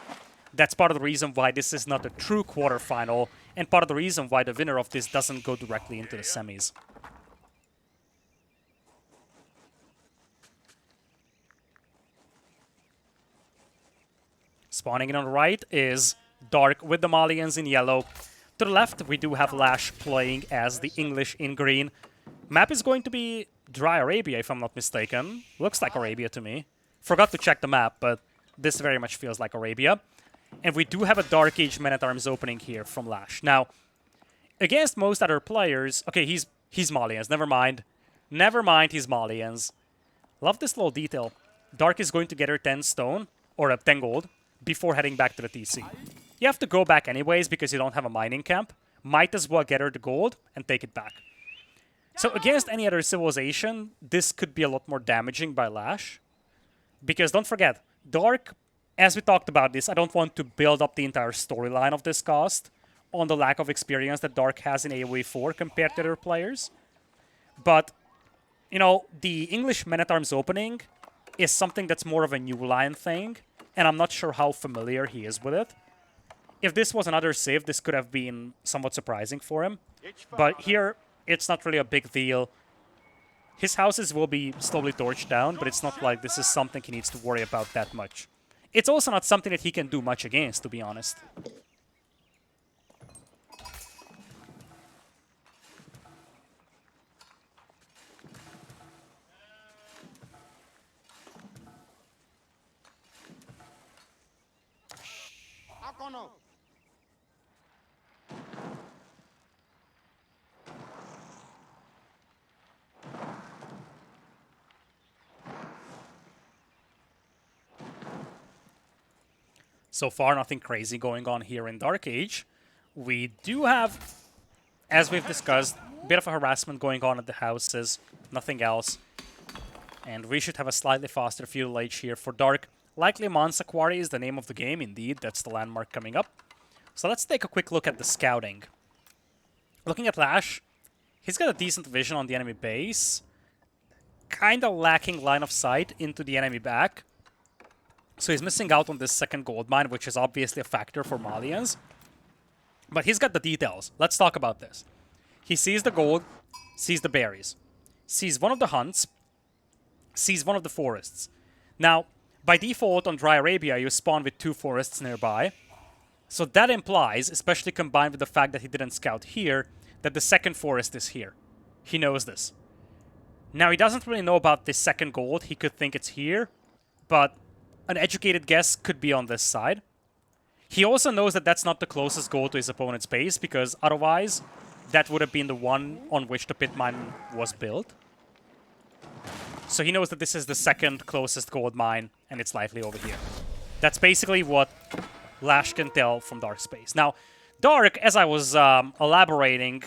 That's part of the reason why this is not a true quarterfinal, and part of the reason why the winner of this doesn't go directly into the semis. Spawning in on the right is Dark with the Malians in yellow. To the left, we do have LasH playing as the English in green. Map is going to be Dry Arabia, if I'm not mistaken. Looks like Arabia to me. Forgot to check the map, but this very much feels like Arabia. And we do have a Dark Age Man-at-Arms opening here from LasH. Now, against most other players... Okay, he's Malians, never mind. Never mind, he's Malians. Love this little detail. Dark is going to get her 10 stone, or 10 gold, before heading back to the TC. You have to go back anyways because you don't have a mining camp. Might as well get her the gold and take it back. So against any other civilization, this could be a lot more damaging by LasH. Because don't forget, Dark, as we talked about this, I don't want to build up the entire storyline of this cast on the lack of experience that Dark has in AoE4 compared to other players. But, you know, the English Men-at-Arms opening is something that's more of a new line thing, and I'm not sure how familiar he is with it. If this was another Civ, this could have been somewhat surprising for him. But here, it's not really a big deal. His houses will be slowly torched down, but it's not like this is something he needs to worry about that much. It's also not something that he can do much against, to be honest. So far, nothing crazy going on here in Dark Age. We do have, as we've discussed, a bit of a harassment going on at the houses, nothing else. And we should have a slightly faster feudal age here for Dark. Likely Mansa Quarry is the name of the game, indeed. That's the landmark coming up. So let's take a quick look at the scouting. Looking at LasH, he's got a decent vision on the enemy base. Kinda lacking line of sight into the enemy back. So he's missing out on this second gold mine, which is obviously a factor for Malians. But he's got the details. Let's talk about this. He sees the gold, sees the berries, sees one of the hunts, sees one of the forests. Now, by default on Dry Arabia, you spawn with 2 forests nearby. So that implies, especially combined with the fact that he didn't scout here, that the second forest is here. He knows this. Now, he doesn't really know about this second gold. He could think it's here, but an educated guess could be on this side. He also knows that that's not the closest goal to his opponent's base, because otherwise that would have been the one on which the pit mine was built. So he knows that this is the second closest gold mine, and it's likely over here. That's basically what LasH can tell from Dark space. Now, Dark, as I was elaborating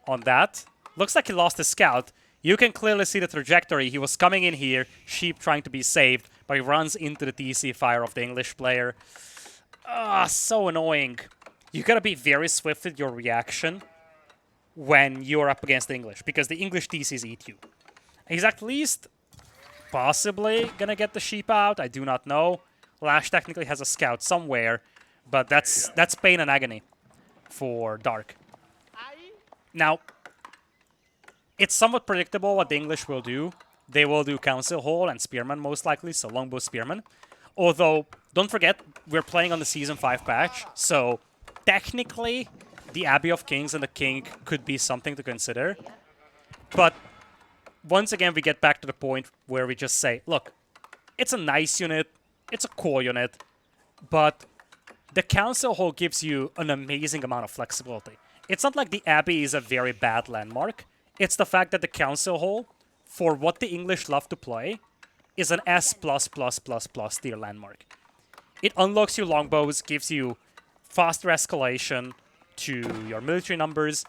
on that, looks like he lost his scout. You can clearly see the trajectory. He was coming in here, sheep trying to be saved, but he runs into the TC fire of the English player. So annoying. You gotta be very swift with your reaction when you're up against the English, because the English TCs eat you. He's at least possibly gonna get the sheep out, I do not know. LasH technically has a scout somewhere, but that's pain and agony for Dark. Now, it's somewhat predictable what the English will do. They will do Council Hall and Spearman most likely, so Longbow Spearman. Although, don't forget, we're playing on the Season 5 patch, so technically the Abbey of Kings and the King could be something to consider. But once again, we get back to the point where we just say, look, it's a nice unit, it's a cool unit, but the Council Hall gives you an amazing amount of flexibility. It's not like the Abbey is a very bad landmark. It's the fact that the Council Hall, for what the English love to play, is an S++++ tier landmark. It unlocks you longbows, gives you faster escalation to your military numbers.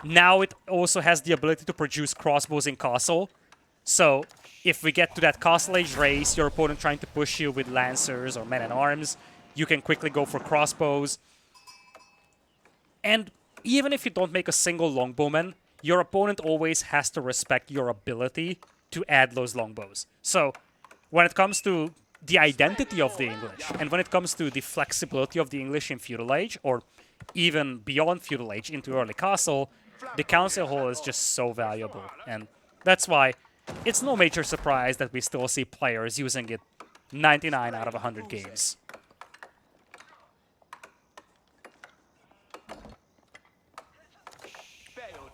Now it also has the ability to produce crossbows in castle. So if we get to that castle age race, your opponent trying to push you with lancers or men-at-arms, you can quickly go for crossbows. And even if you don't make a single longbowman, your opponent always has to respect your ability to add those longbows. So when it comes to the identity of the English. And when it comes to the flexibility of the English in Feudal Age, or even beyond Feudal Age into Early Castle, the Council Hall is just so valuable. And that's why it's no major surprise that we still see players using it 99 out of 100 games.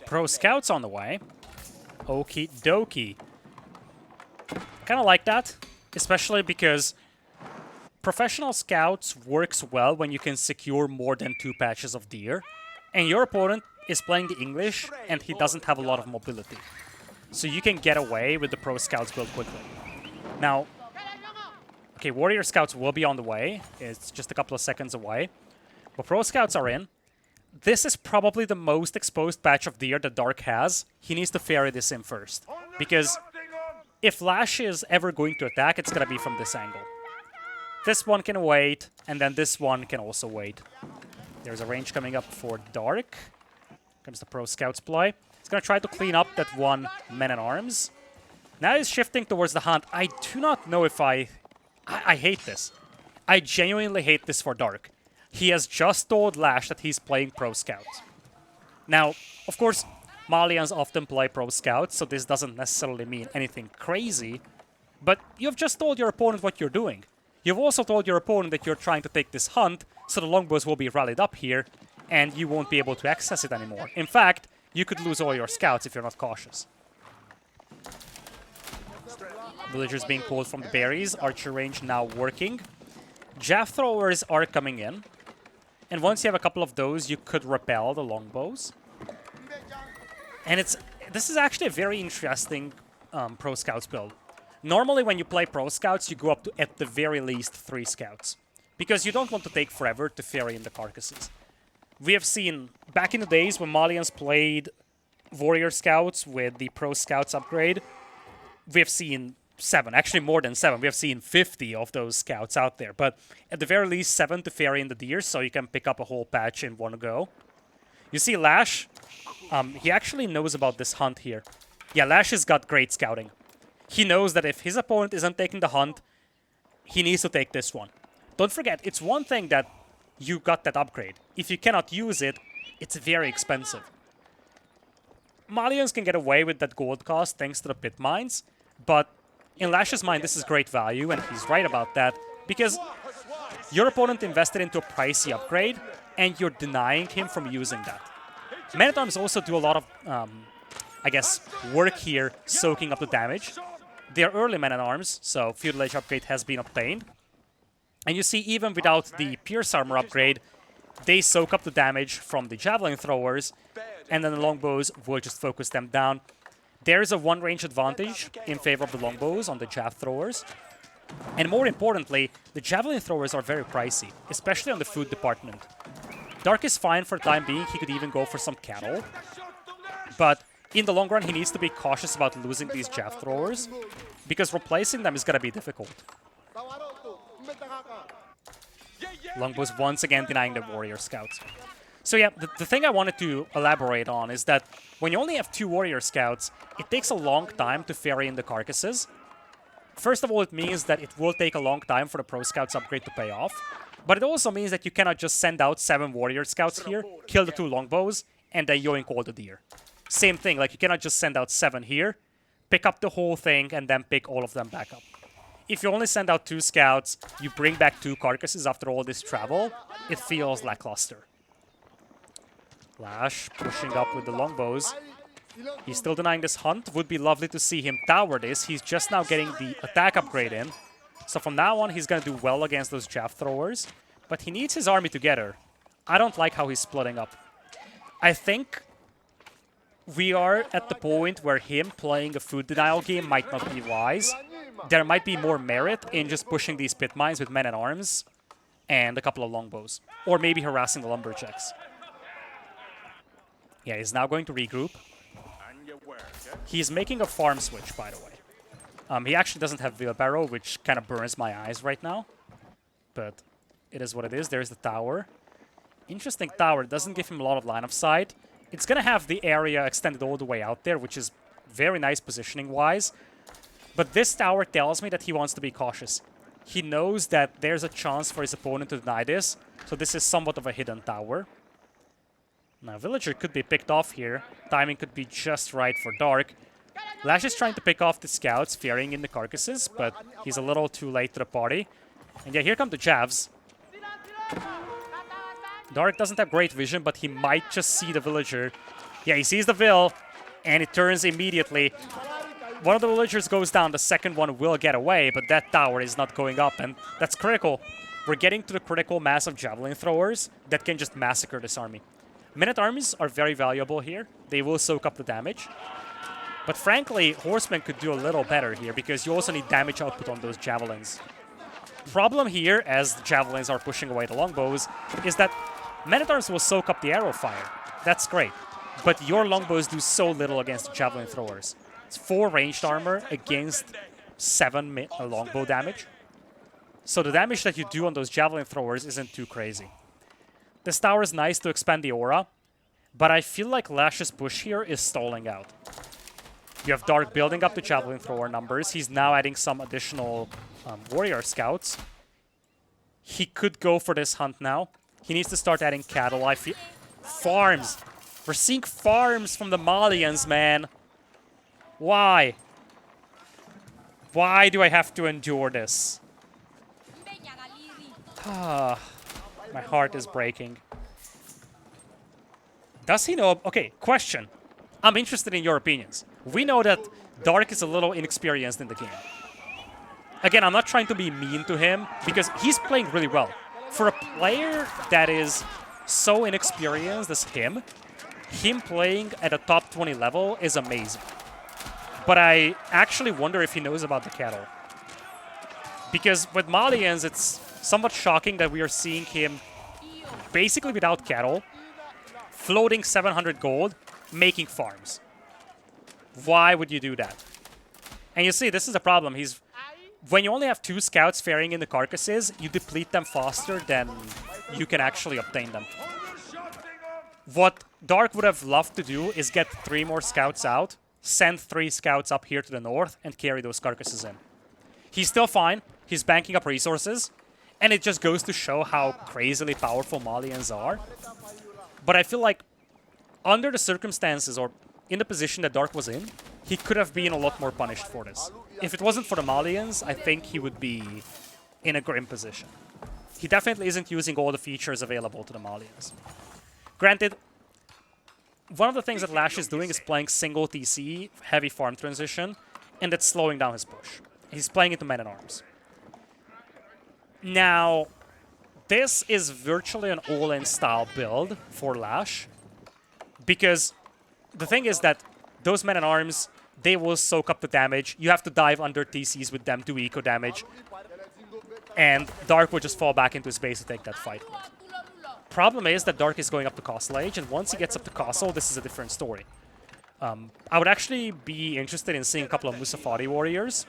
Pro Scouts on the way. Okie dokie. Kind of like that, especially because Professional Scouts works well when you can secure more than 2 patches of deer, and your opponent is playing the English and he doesn't have a lot of mobility. So you can get away with the Pro Scouts build quickly. Now, okay, Warrior Scouts will be on the way. It's just a couple of seconds away. But Pro Scouts are in. This is probably the most exposed patch of deer that Dark has. He needs to ferry this in first. Because if LasH is ever going to attack, it's going to be from this angle. This one can wait, and then this one can also wait. There's a range coming up for Dark. Comes the Pro Scouts play. He's going to try to clean up that one Man-at-Arms. Now he's shifting towards the Hunt. I do not know if I hate this. I genuinely hate this for Dark. He has just told LasH that he's playing Pro Scouts. Now, of course, Malians often play Pro Scouts, so this doesn't necessarily mean anything crazy. But you've just told your opponent what you're doing. You've also told your opponent that you're trying to take this Hunt, so the longbows will be rallied up here, and you won't be able to access it anymore. In fact, you could lose all your scouts if you're not cautious. Villagers being pulled from the berries, archer range now working. Jav throwers are coming in. And once you have a couple of those, you could repel the longbows. And this is actually a very interesting Pro Scouts build. Normally when you play Pro Scouts, you go up to at the very least 3 scouts. Because you don't want to take forever to ferry in the carcasses. We have seen, back in the days when Malians played Warrior Scouts with the Pro Scouts upgrade, we have seen 7, actually more than 7. We have seen 50 of those scouts out there. But at the very least 7 to ferry in the deer, so you can pick up a whole patch in one go. You see LasH, he actually knows about this Hunt here. Yeah, LasH has got great scouting. He knows that if his opponent isn't taking the Hunt, he needs to take this one. Don't forget, it's one thing that you got that upgrade. If you cannot use it, it's very expensive. Malians can get away with that gold cost thanks to the pit mines, but in LasH's mind, this is great value, and he's right about that, because your opponent invested into a pricey upgrade, and you're denying him from using that. Man-at-Arms also do a lot of, I guess, work here, soaking up the damage. They're early Man-at-Arms, so Feudal Age upgrade has been obtained. And you see, even without the Pierce Armor upgrade, they soak up the damage from the Javelin throwers, and then the longbows will just focus them down. There is a one-range advantage in favor of the longbows on the Jav throwers. And more importantly, the Javelin throwers are very pricey, especially on the food department. Dark is fine for the time being, he could even go for some cattle. But in the long run, he needs to be cautious about losing these Jav throwers, because replacing them is going to be difficult. Longbows once again denying the Warrior Scouts. So yeah, the thing I wanted to elaborate on is that when you only have 2 Warrior Scouts, it takes a long time to ferry in the carcasses. First of all, it means that it will take a long time for the Pro Scouts upgrade to pay off. But it also means that you cannot just send out 7 Warrior Scouts here, kill the 2 longbows, and then yoink all the deer. Same thing, like you cannot just send out 7 here, pick up the whole thing, and then pick all of them back up. If you only send out 2 scouts, you bring back 2 carcasses after all this travel, it feels lackluster. LasH pushing up with the longbows. He's still denying this Hunt. Would be lovely to see him tower this. He's just now getting the attack upgrade in. So from now on, he's going to do well against those Jav throwers. But he needs his army together. I don't like how he's splitting up. I think we are at the point where him playing a food denial game might not be wise. There might be more merit in just pushing these pit mines with Men-at-Arms and a couple of longbows. Or maybe harassing the lumberjacks. Yeah, he's now going to regroup. He's making a farm switch, by the way. He actually doesn't have wheelbarrow, which kind of burns my eyes right now. But it is what it is. There's the tower. Interesting tower. Doesn't give him a lot of line of sight. It's going to have the area extended all the way out there, which is very nice positioning-wise. But this tower tells me that he wants to be cautious. He knows that there's a chance for his opponent to deny this, so this is somewhat of a hidden tower. Now, Villager could be picked off here. Timing could be just right for Dark. LasH is trying to pick off the scouts, fearing in the carcasses, but he's a little too late to the party. And yeah, here come the Javs. Dark doesn't have great vision, but he might just see the Villager. Yeah, he sees the Vil, and it turns immediately. One of the Villagers goes down, the second one will get away, but that tower is not going up, and that's critical. We're getting to the critical mass of Javelin throwers that can just massacre this army. Men-at-Arms are very valuable here. They will soak up the damage. But frankly, Horsemen could do a little better here, because you also need damage output on those Javelins. Problem here, as the Javelins are pushing away the Longbows, is that Men-at-Arms will soak up the arrow fire. That's great. But your Longbows do so little against the Javelin throwers. It's 4 ranged armor against 7 longbow damage. So the damage that you do on those Javelin throwers isn't too crazy. This tower is nice to expand the aura, but I feel like LasH's push here is stalling out. You have Dark building up the Javelin thrower numbers. He's now adding some additional warrior scouts. He could go for this hunt now. He needs to start adding cattle. I feel farms. We're seeing farms from the Malians, man. Why? Why do I have to endure this? My heart is breaking. Does he know? Okay, question. I'm interested in your opinions. We know that Dark is a little inexperienced in the game. Again, I'm not trying to be mean to him, because he's playing really well. For a player that is so inexperienced as him playing at a top 20 level is amazing. But I actually wonder if he knows about the cattle. Because with Malians, it's somewhat shocking that we are seeing him basically without cattle, floating 700 gold, making farms. Why would you do that? And you see, this is a problem. When you only have 2 scouts ferrying in the carcasses, you deplete them faster than you can actually obtain them. What Dark would have loved to do is get 3 more scouts out, send 3 scouts up here to the north, and carry those carcasses in. He's still fine. He's banking up resources. And it just goes to show how crazily powerful Malians are. But I feel like under the circumstances, or in the position that Dark was in, he could have been a lot more punished for this. If it wasn't for the Malians, I think he would be in a grim position. He definitely isn't using all the features available to the Malians. Granted, one of the things that LasH is doing is playing single TC, heavy farm transition, and that's slowing down his push. He's playing into Men-at-Arms. Now, this is virtually an all-in style build for LasH, because the thing is that those Men-at-Arms, they will soak up the damage. You have to dive under TCs with them, do eco damage, and Dark will just fall back into his base to take that fight. Problem is that Dark is going up to Castle Age, and once he gets up to Castle, this is a different story. I would actually be interested in seeing a couple of Musafati warriors.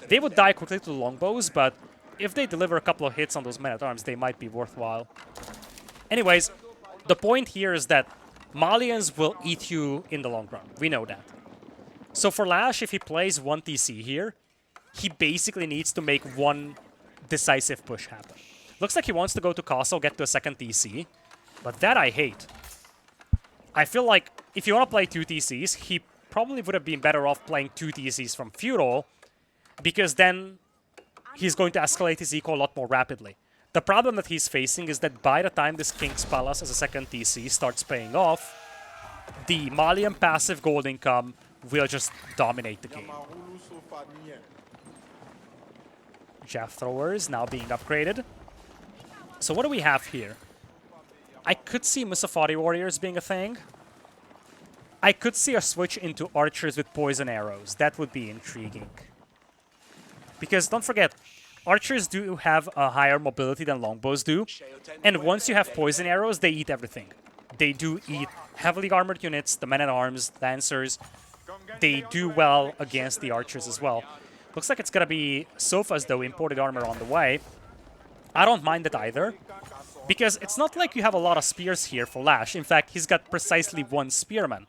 They would die quickly to the longbows, but if they deliver a couple of hits on those men-at-arms, they might be worthwhile. Anyways, the point here is that Malians will eat you in the long run. We know that. So for LasH, if he plays 1 TC here, he basically needs to make 1 decisive push happen. Looks like he wants to go to Castle, get to a 2nd TC, but that I hate. I feel like if you want to play 2 TCs, he probably would have been better off playing 2 TCs from Feudal, because then he's going to escalate his eco a lot more rapidly. The problem that he's facing is that by the time this King's Palace as a 2nd TC starts paying off, the Malian passive gold income will just dominate the game. Jav throwers now being upgraded. So what do we have here? I could see Musafati warriors being a thing. I could see a switch into archers with poison arrows. That would be intriguing. Because don't forget, archers do have a higher mobility than longbows do. And once you have poison arrows, they eat everything. They do eat heavily armored units, the men-at-arms, lancers. They do well against the archers as well. Looks like it's gonna be Sofas, though, imported armor on the way. I don't mind it either, because it's not like you have a lot of spears here for LasH. In fact, he's got precisely 1 spearman.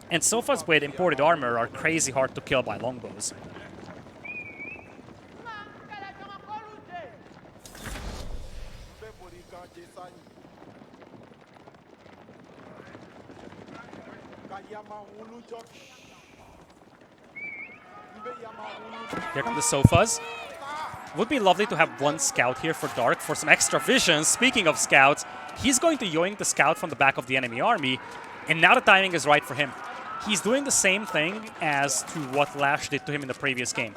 And Sofas with imported armor are crazy hard to kill by longbows. Here come the sofas. Would be lovely to have one scout here for Dark for some extra vision. Speaking of scouts, he's going to yoink the scout from the back of the enemy army, and now the timing is right for him. He's doing the same thing as to what LasH did to him in the previous game.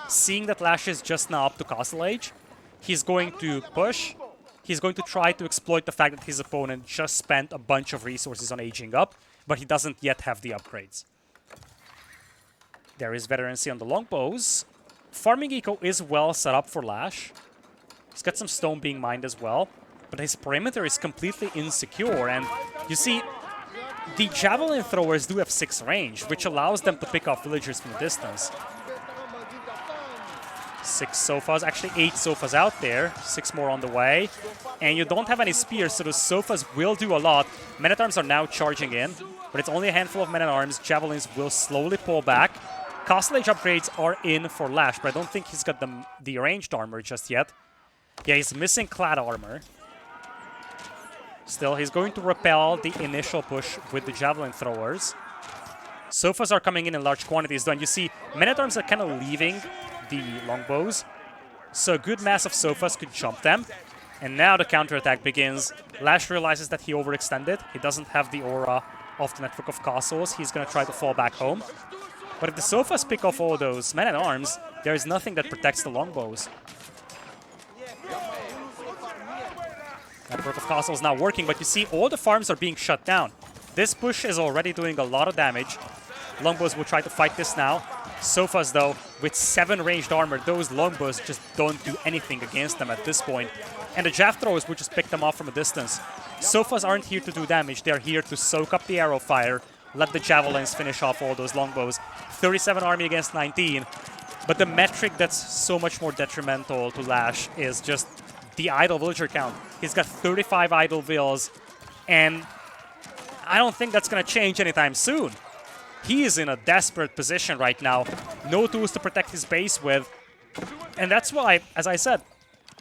Seeing that LasH is just now up to Castle Age, he's going to push. He's going to try to exploit the fact that his opponent just spent a bunch of resources on aging up, but he doesn't yet have the upgrades. There is veterancy on the longbows. Farming eco is well set up for LasH. He's got some stone being mined as well, but his perimeter is completely insecure, and you see, the javelin throwers do have 6 range, which allows them to pick off villagers from a distance. 6 sofas, actually 8 sofas out there, 6 more on the way, and you don't have any spears, so the sofas will do a lot. Men-at-arms are now charging in, but it's only a handful of men-at-arms. Javelins will slowly pull back. Castle Age upgrades are in for LasH, but I don't think he's got the ranged armor just yet. Yeah, he's missing clad armor. Still, he's going to repel the initial push with the javelin throwers. Sofas are coming in large quantities, though, and you see men-at-arms are kind of leaving the longbows. So a good mass of sofas could jump them. And now the counterattack begins. LasH realizes that he overextended. He doesn't have the aura of the network of castles. He's going to try to fall back home. But if the sofas pick off all those men-at-arms, there is nothing that protects the longbows. Network of castles now working, but you see all the farms are being shut down. This push is already doing a lot of damage. Longbows will try to fight this now. Sofas, though, with 7 ranged armor, those longbows just don't do anything against them at this point. And the jav throwers will just pick them off from a distance. Sofas aren't here to do damage. They're here to soak up the arrow fire, let the javelins finish off all those longbows. 37 army against 19. But the metric that's so much more detrimental to LasH is just the idle villager count. He's got 35 idle vills, and I don't think that's going to change anytime soon. He is in a desperate position right now. No tools to protect his base with. And that's why, as I said,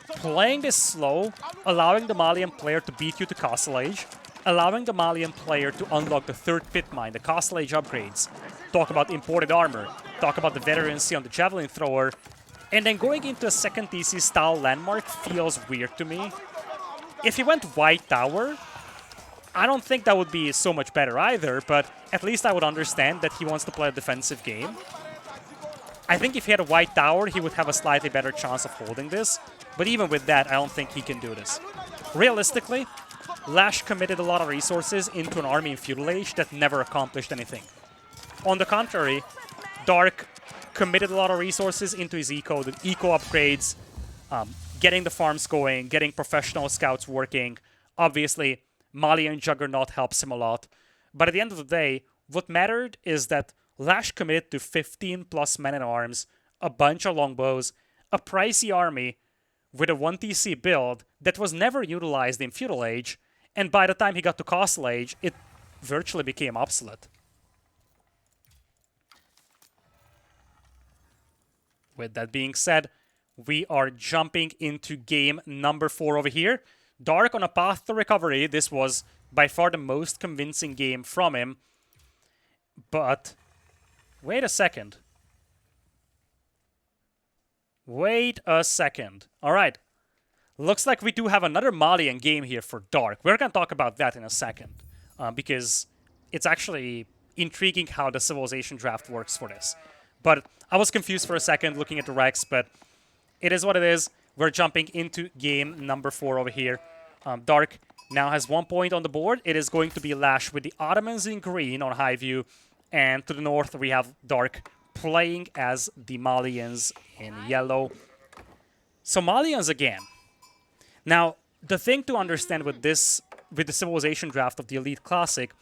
playing this slow, allowing the Malian player to beat you to Castle Age, allowing the Malian player to unlock the 3rd pit mine, the Castle Age upgrades, talk about imported armor, talk about the veterancy on the javelin thrower, and then going into a 2nd TC style landmark feels weird to me. If he went White Tower, I don't think that would be so much better either, but at least I would understand that he wants to play a defensive game. I think if he had a White Tower, he would have a slightly better chance of holding this, but even with that, I don't think he can do this. Realistically, LasH committed a lot of resources into an army in Feudal Age that never accomplished anything. On the contrary, Dark committed a lot of resources into his eco, the eco upgrades, getting the farms going, getting professional scouts working. Obviously, Malian Juggernaut helps him a lot. But at the end of the day, what mattered is that LasH committed to 15 plus men-at-arms, a bunch of longbows, a pricey army with a 1TC build that was never utilized in Feudal Age, and by the time he got to Castle Age, it virtually became obsolete. With that being said, we are jumping into game number 4 over here. Dark on a path to recovery. This was by far the most convincing game from him. But wait a second. Wait a second. All right. Looks like we do have another Malian game here for Dark. We're going to talk about that in a second. Because it's actually intriguing how the Civilization draft works for this. But I was confused for a second looking at the Rex, but it is what it is. We're jumping into game number 4 over here. Dark now has 1 point on the board. It is going to be LasH with the Ottomans in green on high view. And to the north, we have Dark playing as the Malians in yellow. So Malians again. Now, the thing to understand with this, with the Civilization draft of the Elite Classic,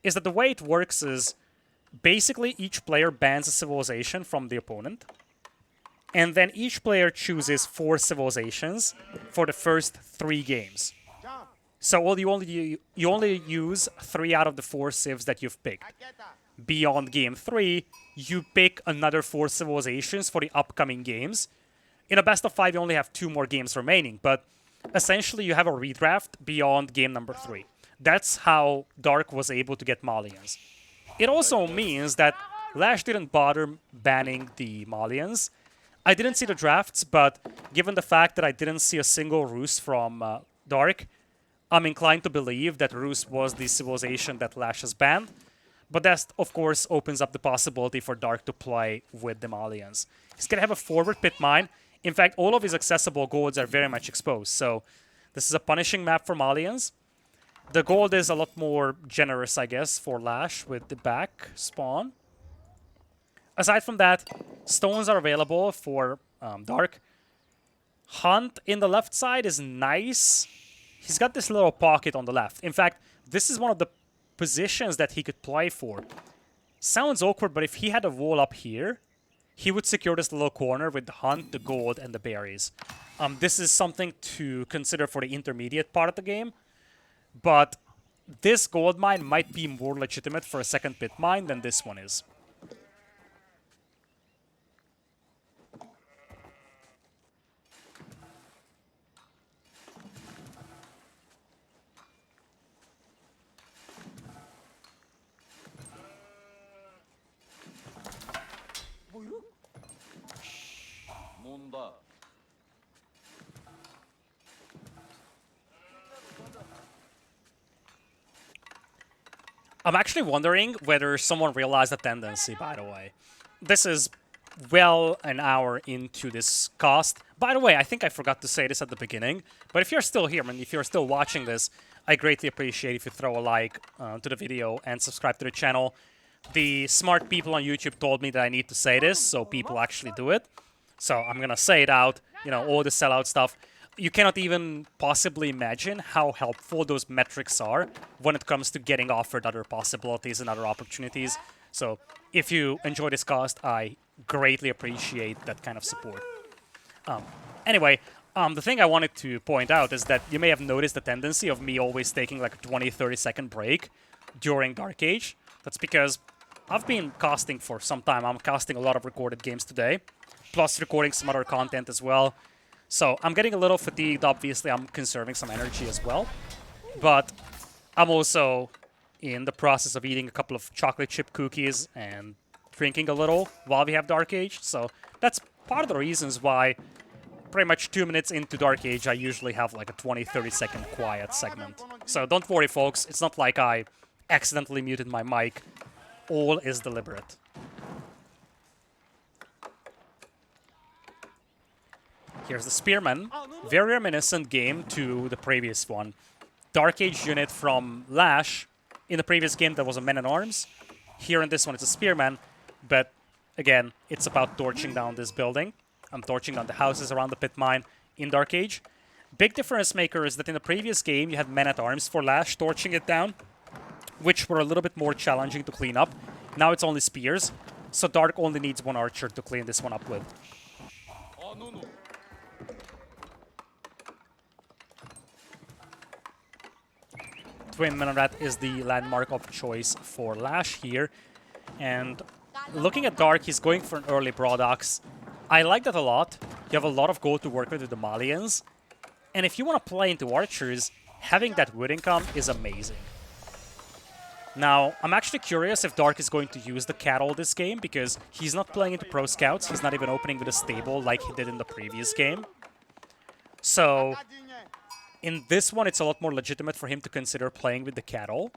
is that the way it works is basically each player bans a civilization from the opponent. And then each player chooses 4 civilizations for the first 3 games. So you only use 3 out of the 4 civs that you've picked. Beyond game 3, you pick another 4 civilizations for the upcoming games. In a best of 5, you only have 2 more games remaining, but essentially you have a redraft beyond game number 3. That's how Dark was able to get Malians. It also means that LasH didn't bother banning the Malians. I didn't see the drafts, but given the fact that I didn't see a single Roost from Dark, I'm inclined to believe that Roost was the civilization that LasH has banned. But that, of course, opens up the possibility for Dark to play with the Malians. He's going to have a forward pit mine. In fact, all of his accessible golds are very much exposed. So this is a punishing map for Malians. The gold is a lot more generous, I guess, for LasH with the back spawn. Aside from that, stones are available for Dark. Hunt in the left side is nice. He's got this little pocket on the left. In fact, this is one of the positions that he could play for. Sounds awkward, but if he had a wall up here, he would secure this little corner with the Hunt, the gold, and the berries. This is something to consider for the intermediate part of the game. But this gold mine might be more legitimate for a second pit mine than this one is. I'm actually wondering whether someone realized the tendency, by the way. This is well an hour into this cast. By the way, I think I forgot to say this at the beginning, but if you're still here and if you're still watching this, I greatly appreciate if you throw a like to the video and subscribe to the channel. The smart people on YouTube told me that I need to say this, so people actually do it. So I'm gonna say it out, you know, all the sellout stuff. You cannot even possibly imagine how helpful those metrics are when it comes to getting offered other possibilities and other opportunities. So if you enjoy this cast, I greatly appreciate that kind of support. Anyway, the thing I wanted to point out is that you may have noticed the tendency of me always taking like a 20-30 second break during Dark Age. That's because I've been casting for some time. I'm casting a lot of recorded games today, plus recording some other content as well. So I'm getting a little fatigued, obviously. I'm conserving some energy as well. But I'm also in the process of eating a couple of chocolate chip cookies and drinking a little while we have Dark Age. So that's part of the reasons why pretty much 2 minutes into Dark Age, I usually have like a 20-30 second quiet segment. So don't worry, folks. It's not like I accidentally muted my mic. All is deliberate. Here's the Spearman. Very reminiscent game to the previous one. Dark Age unit from LasH. In the previous game, there was a Man-at-Arms. Here in this one, it's a Spearman. But again, it's about torching down this building. I'm torching down the houses around the pit mine in Dark Age. Big difference maker is that in the previous game, you had Men-at-Arms for LasH torching it down, which were a little bit more challenging to clean up. Now it's only spears, so Dark only needs one archer to clean this one up with. Twin Minaret is the landmark of choice for LasH here. And looking at Dark, he's going for an early Broadox. I like that a lot. You have a lot of gold to work with the Malians. And if you want to play into archers, having that wood income is amazing. Now, I'm actually curious if Dark is going to use the cattle this game, because he's not playing into Pro Scouts. He's not even opening with a stable like he did in the previous game. So in this one, it's a lot more legitimate for him to consider playing with the cattle.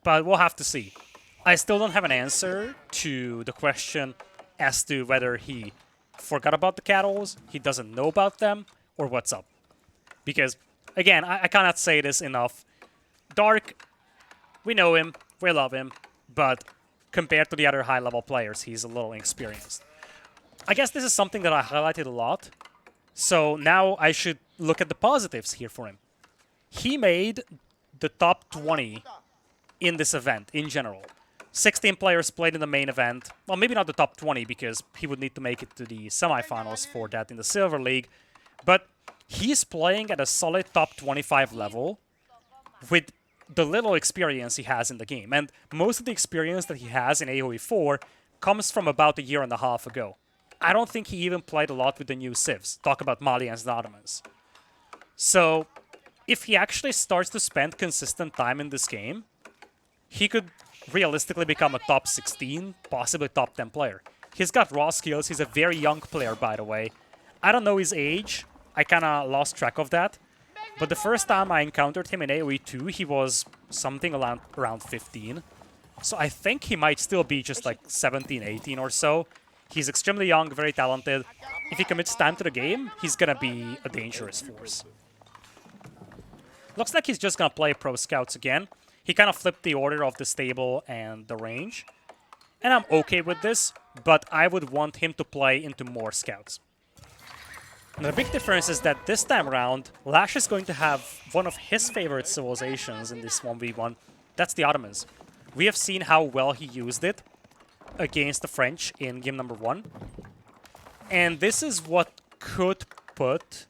But we'll have to see. I still don't have an answer to the question as to whether he forgot about the cattle, he doesn't know about them, or what's up. Because, again, I cannot say this enough. Dark, we know him, we love him, but compared to the other high-level players, he's a little inexperienced. I guess this is something that I highlighted a lot. So now I should look at the positives here for him. He made the top 20 in this event, in general. 16 players played in the main event. Well, maybe not the top 20, because he would need to make it to the semifinals for that in the Silver League. But he's playing at a solid top 25 level with the little experience he has in the game. And most of the experience that he has in AoE4 comes from about a year and a half ago. I don't think he even played a lot with the new civs. Talk about Malians and Ottomans. So if he actually starts to spend consistent time in this game, he could realistically become a top 16, possibly top 10 player. He's got raw skills. He's a very young player, by the way. I don't know his age. I kind of lost track of that. But the first time I encountered him in AoE2, he was something around 15. So I think he might still be just like 17, 18 or so. He's extremely young, very talented. If he commits time to the game, he's gonna be a dangerous force. Looks like he's just gonna play Pro Scouts again. He kind of flipped the order of the stable and the range. And I'm okay with this, but I would want him to play into more Scouts. And the big difference is that this time around, LasH is going to have one of his favorite civilizations in this 1v1. That's the Ottomans. We have seen how well he used it against the French in game number 1. And this is what could put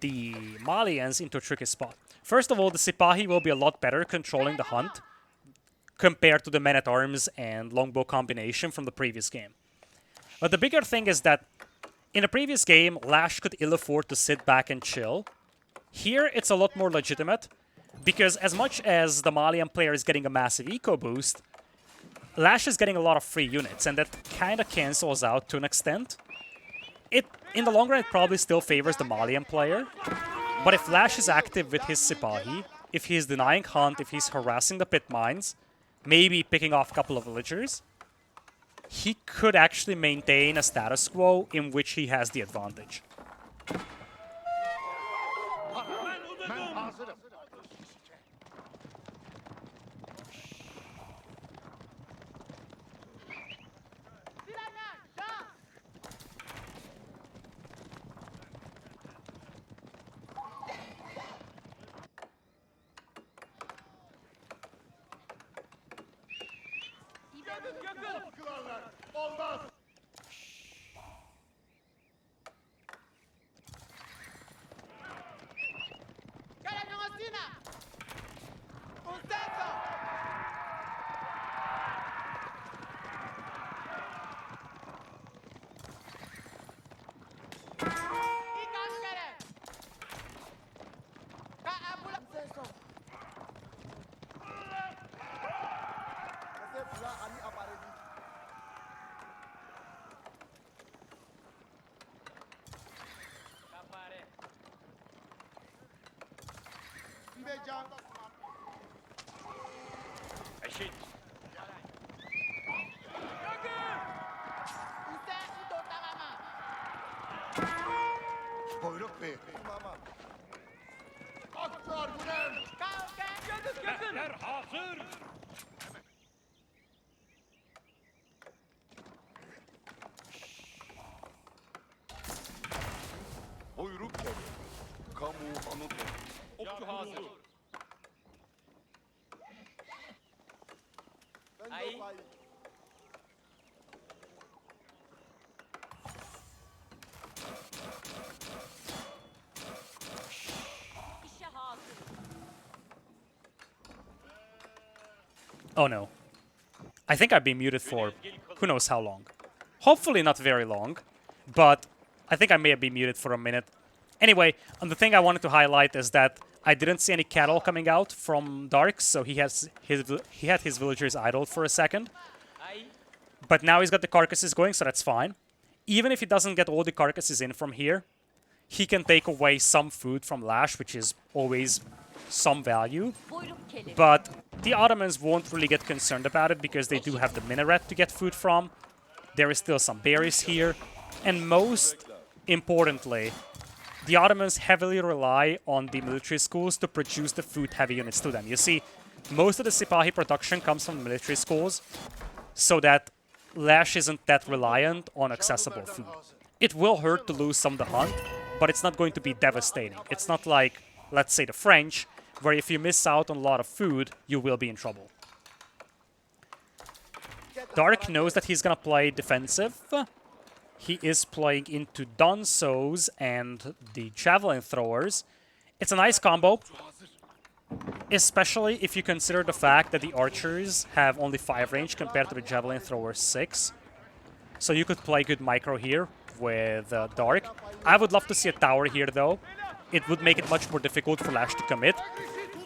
the Malians into a tricky spot. First of all, the Sipahi will be a lot better controlling the hunt compared to the men-at-arms and longbow combination from the previous game. But the bigger thing is that in the previous game, LasH could ill afford to sit back and chill. Here, it's a lot more legitimate, because as much as the Malian player is getting a massive eco boost, LasH is getting a lot of free units, and that kind of cancels out to an extent. In the long run, it probably still favors the Malian player, but if LasH is active with his Sipahi, if he's denying hunt, if he's harassing the pit mines, maybe picking off a couple of villagers, he could actually maintain a status quo in which he has the advantage. Oh no. I think I've been muted for who knows how long. Hopefully not very long, but I think I may have been muted for a minute. Anyway, the thing I wanted to highlight is that I didn't see any cattle coming out from Dark, so he had his villagers idled for a second. But now he's got the carcasses going, so that's fine. Even if he doesn't get all the carcasses in from here, he can take away some food from LasH, which is always some value. But the Ottomans won't really get concerned about it because they do have the minaret to get food from. There is still some berries here. And most importantly, the Ottomans heavily rely on the military schools to produce the food-heavy units to them. You see, most of the Sipahi production comes from the military schools, so that LasH isn't that reliant on accessible food. It will hurt to lose some of the hunt, but it's not going to be devastating. It's not like, let's say, the French, where if you miss out on a lot of food, you will be in trouble. Dark knows that he's gonna play defensive. He is playing into Donsos and the Javelin Throwers. It's a nice combo, especially if you consider the fact that the Archers have only 5 range compared to the Javelin Throwers 6. So you could play good micro here with Dark. I would love to see a tower here, though. it would make it much more difficult for LasH to commit.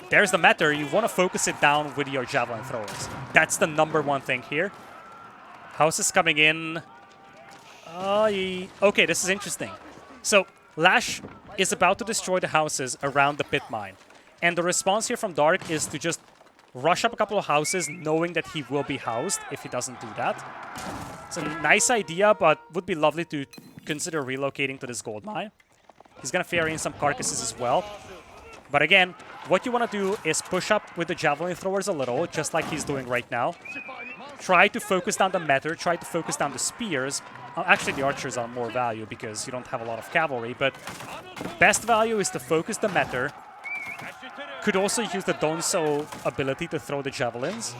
There's the matter. You want to focus it down with your javelin throwers. That's the #1 thing here. House is coming in. Okay, this is interesting. So LasH is about to destroy the houses around the pit mine. And the response here from Dark is to just rush up a couple of houses, knowing that he will be housed if he doesn't do that. It's a nice idea, but would be lovely to consider relocating to this gold mine. He's going to ferry in some carcasses as well. But again, what you want to do is push up with the javelin throwers a little, just like he's doing right now. Try to focus down the meter, try to focus down the spears. Actually, the archers are more value because you don't have a lot of cavalry, but best value is to focus the meter. Could also use the Donso ability to throw the javelins.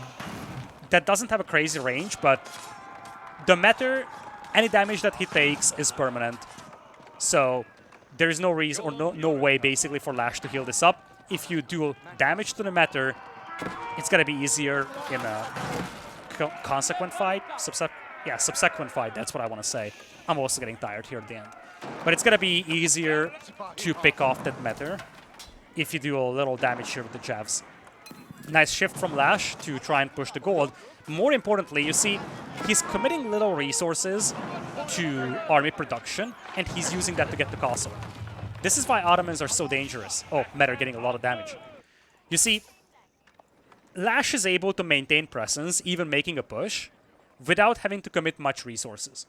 That doesn't have a crazy range, but the meter, any damage that he takes is permanent. So there is no reason, or no way, basically, for LasH to heal this up. If you do damage to the meter, it's going to be easier in a consequent fight. Subsequent fight, that's what I want to say. I'm also getting tired here at the end. But it's going to be easier to pick off that meter if you do a little damage here with the javs. Nice shift from LasH to try and push the gold. More importantly, you see, he's committing little resources to army production, and he's using that to get the castle. This is why Ottomans are so dangerous. Oh, Metter getting a lot of damage. You see, LasH is able to maintain presence, even making a push, without having to commit much resources.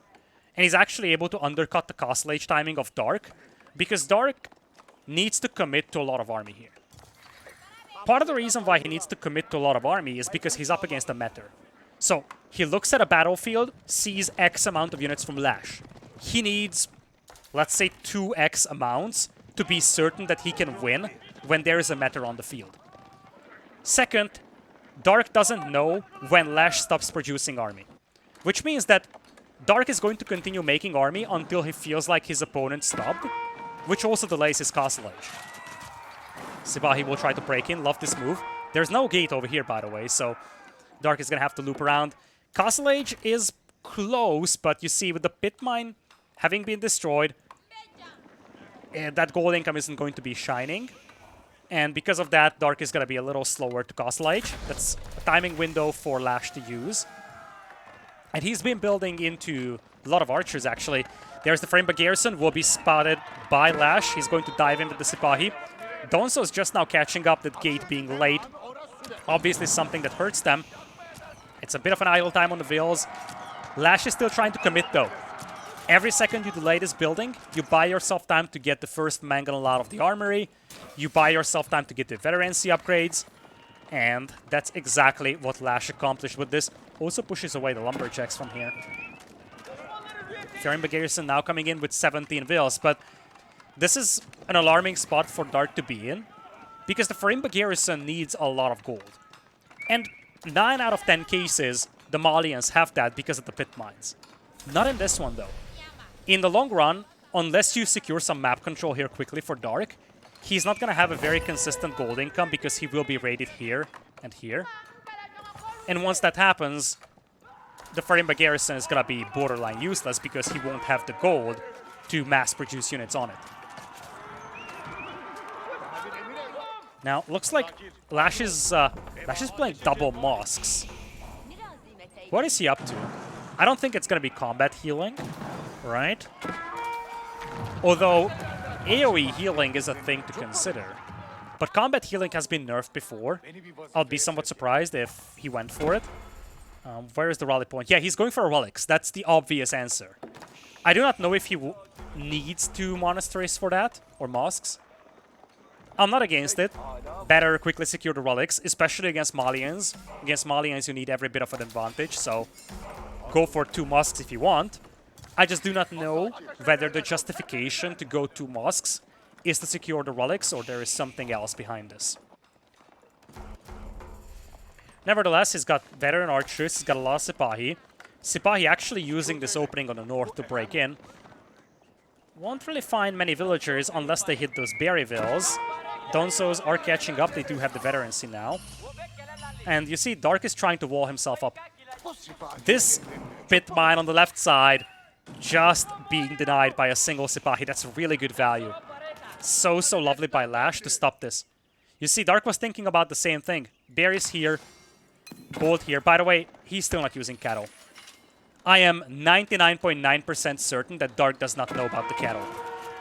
And he's actually able to undercut the castle age timing of Dark, because Dark needs to commit to a lot of army here. Part of the reason why he needs to commit to a lot of army is because he's up against a meter. So he looks at a battlefield, sees X amount of units from LasH. He needs, let's say, 2x amounts to be certain that he can win when there is a meter on the field. Second, Dark doesn't know when LasH stops producing army, which means that Dark is going to continue making army until he feels like his opponent stopped, which also delays his castle age. Sipahi will try to break in. Love this move. There's no gate over here, by the way, so Dark is going to have to loop around. Castle age is close, but you see, with the pit mine having been destroyed, that gold income isn't going to be shining. And because of that, Dark is going to be a little slower to castle age. That's a timing window for LasH to use. And he's been building into a lot of archers, actually. There's the Frame Garrison, will be spotted by LasH. He's going to dive into the Sipahi. Donso is just now catching up, that gate being late. Obviously something that hurts them. It's a bit of an idle time on the Vills. LasH is still trying to commit, though. Every second you delay this building, you buy yourself time to get the first mangonel out of the armory. You buy yourself time to get the veterancy upgrades. And that's exactly what LasH accomplished with this. Also pushes away the lumberjacks from here. Frame Garrison now coming in with 17 Vills, but this is an alarming spot for Dark to be in, because the Frame Garrison needs a lot of gold. And 9 out of 10 cases, the Malians have that because of the pit mines. Not in this one, though. In the long run, unless you secure some map control here quickly for Dark, he's not going to have a very consistent gold income because he will be raided here and here. And once that happens, the Frame Garrison is going to be borderline useless because he won't have the gold to mass-produce units on it. Now, looks like LasH is playing double mosques. What is he up to? I don't think it's going to be combat healing, right? Although AoE healing is a thing to consider. But combat healing has been nerfed before. I'll be somewhat surprised if he went for it. Where is the rally point? Yeah, he's going for relics. That's the obvious answer. I do not know if he needs 2 monasteries for that, or mosques. I'm not against it. Better quickly secure the relics, especially against Malians. Against Malians, you need every bit of an advantage, so go for 2 mosques if you want. I just do not know whether the justification to go 2 mosques is to secure the relics, or there is something else behind this. Nevertheless, he's got veteran archers, he's got a lot of Sipahi. Sipahi actually using this opening on the north to break in. Won't really find many villagers unless they hit those berry vills. Donsos are catching up, they do have the veterancy now. And you see, Dark is trying to wall himself up. This pit mine on the left side just being denied by a single Sipahi. That's really good value. So lovely by LasH to stop this. You see, Dark was thinking about the same thing. Berries here, gold here. By the way, he's still not using cattle. I am 99.9% certain that Dark does not know about the cattle.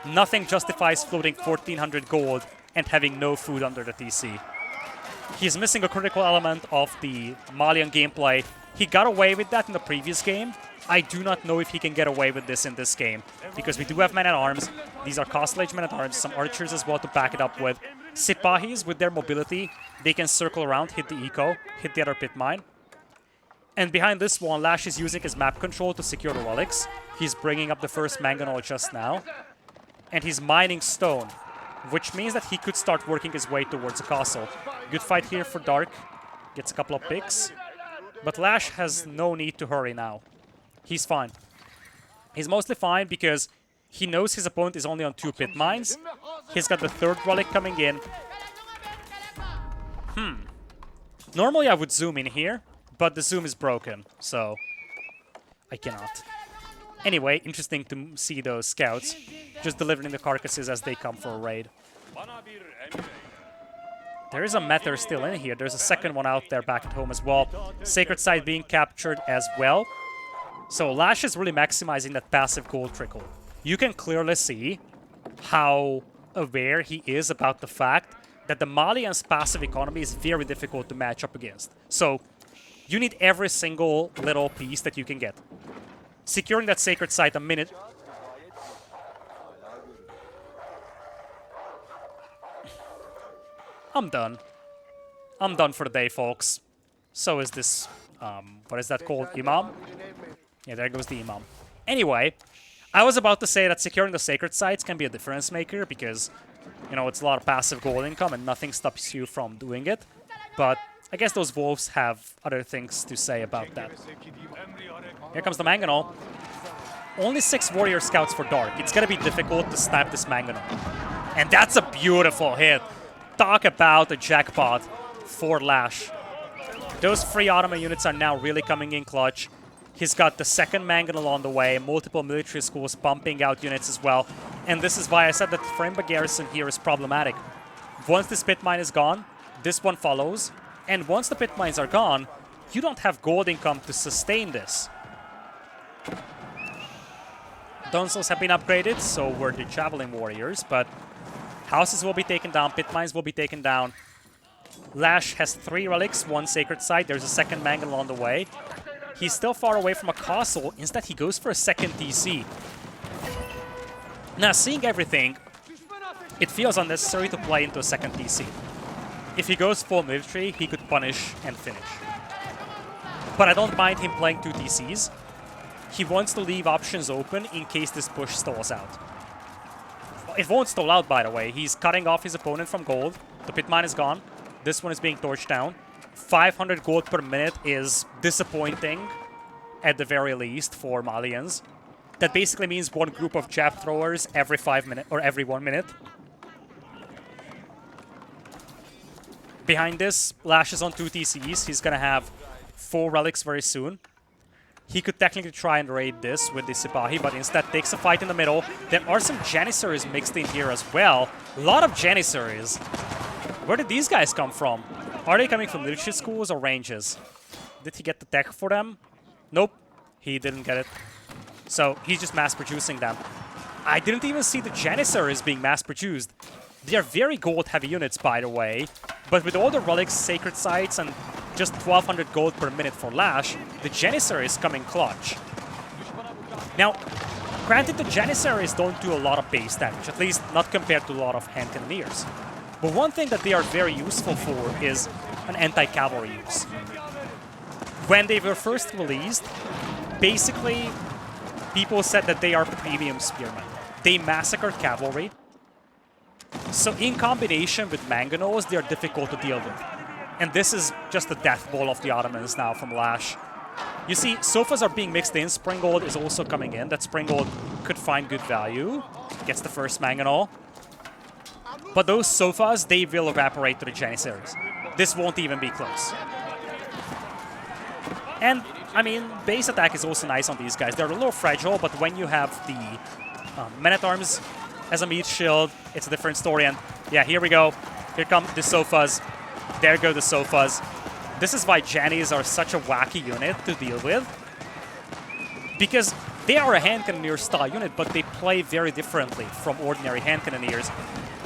Nothing justifies floating 1400 gold and having no food under the TC. He's missing a critical element of the Malian gameplay. He got away with that in the previous game. I do not know if he can get away with this in this game, because we do have men-at-arms. These are costly men-at-arms, some archers as well to back it up with. Sipahis, with their mobility, they can circle around, hit the eco, hit the other pit mine. And behind this one, LasH is using his map control to secure the relics. He's bringing up the first mangonel just now. And he's mining stone, which means that he could start working his way towards a castle. Good fight here for Dark. Gets a couple of picks. But LasH has no need to hurry now. He's fine. He's mostly fine because he knows his opponent is only on 2 pit mines. He's got the 3rd relic coming in. Normally I would zoom in here, but the zoom is broken, so I cannot. Anyway, interesting to see those scouts just delivering the carcasses as they come for a raid. There is a Mether still in here. There's a second one out there back at home as well. Sacred Site being captured as well. So LasH is really maximizing that passive gold trickle. You can clearly see how aware he is about the fact that the Malian's passive economy is very difficult to match up against. So you need every single little piece that you can get. Securing that Sacred Site a minute. I'm done. I'm done for the day, folks. So is this, what is that called? Imam? Yeah, there goes the Imam. Anyway, I was about to say that securing the Sacred Sites can be a difference maker because, you know, it's a lot of passive gold income and nothing stops you from doing it. But I guess those wolves have other things to say about that. Here comes the Mangonel. Only 6 warrior scouts for Dark. It's gonna be difficult to snap this Mangonel. And that's a beautiful hit. Talk about a jackpot for LasH. Those free Ottoman units are now really coming in clutch. He's got the second Mangonel on the way, multiple military schools pumping out units as well. And this is why I said that the Frimba garrison here is problematic. Once this pit mine is gone, this one follows. And once the pit mines are gone, you don't have gold income to sustain this. Donzels have been upgraded, so were the Javelin Warriors, but houses will be taken down, pit mines will be taken down. LasH has 3 relics, 1 Sacred Site, there's a second Mangonel on the way. He's still far away from a castle, instead he goes for a second TC. Now, seeing everything, it feels unnecessary to play into a second TC. If he goes full military, he could punish and finish. But I don't mind him playing 2 TCs. He wants to leave options open in case this push stalls out. It won't stall out, by the way. He's cutting off his opponent from gold. The pit mine is gone. This one is being torched down. 500 gold per minute is disappointing, at the very least, for Malians. That basically means one group of jab throwers every 5 minutes, or every 1 minute. Behind this, LasH is on 2 TCs. He's gonna have 4 relics very soon. He could technically try and raid this with the Sipahi, but instead takes a fight in the middle. There are some Janissaries mixed in here as well. A lot of Janissaries. Where did these guys come from? Are they coming from military schools or ranges? Did he get the tech for them? Nope, he didn't get it. So he's just mass-producing them. I didn't even see the Janissaries being mass-produced. They are very gold-heavy units, by the way. But with all the relics, sacred sites, and just 1200 gold per minute for LasH, the Janissaries come in clutch. Now, granted, the Janissaries don't do a lot of base damage, at least not compared to a lot of hand cannoneers. But one thing that they are very useful for is an anti-cavalry use. When they were first released, basically, people said that they are premium spearmen. They massacre cavalry. So in combination with Mangonels, they are difficult to deal with. And this is just the death blow of the Ottomans now from LasH. You see, sofas are being mixed in. Springgold is also coming in. That Springgold could find good value. Gets the first Mangonel. But those sofas, they will evaporate to the Janissaries. This won't even be close. And, I mean, base attack is also nice on these guys. They're a little fragile, but when you have the men-at-arms as a meat shield, it's a different story. And yeah, here we go. Here come the sofas. There go the sofas. This is why Jannies are such a wacky unit to deal with. Because they are a hand cannoneer style unit, but they play very differently from ordinary hand cannoneers.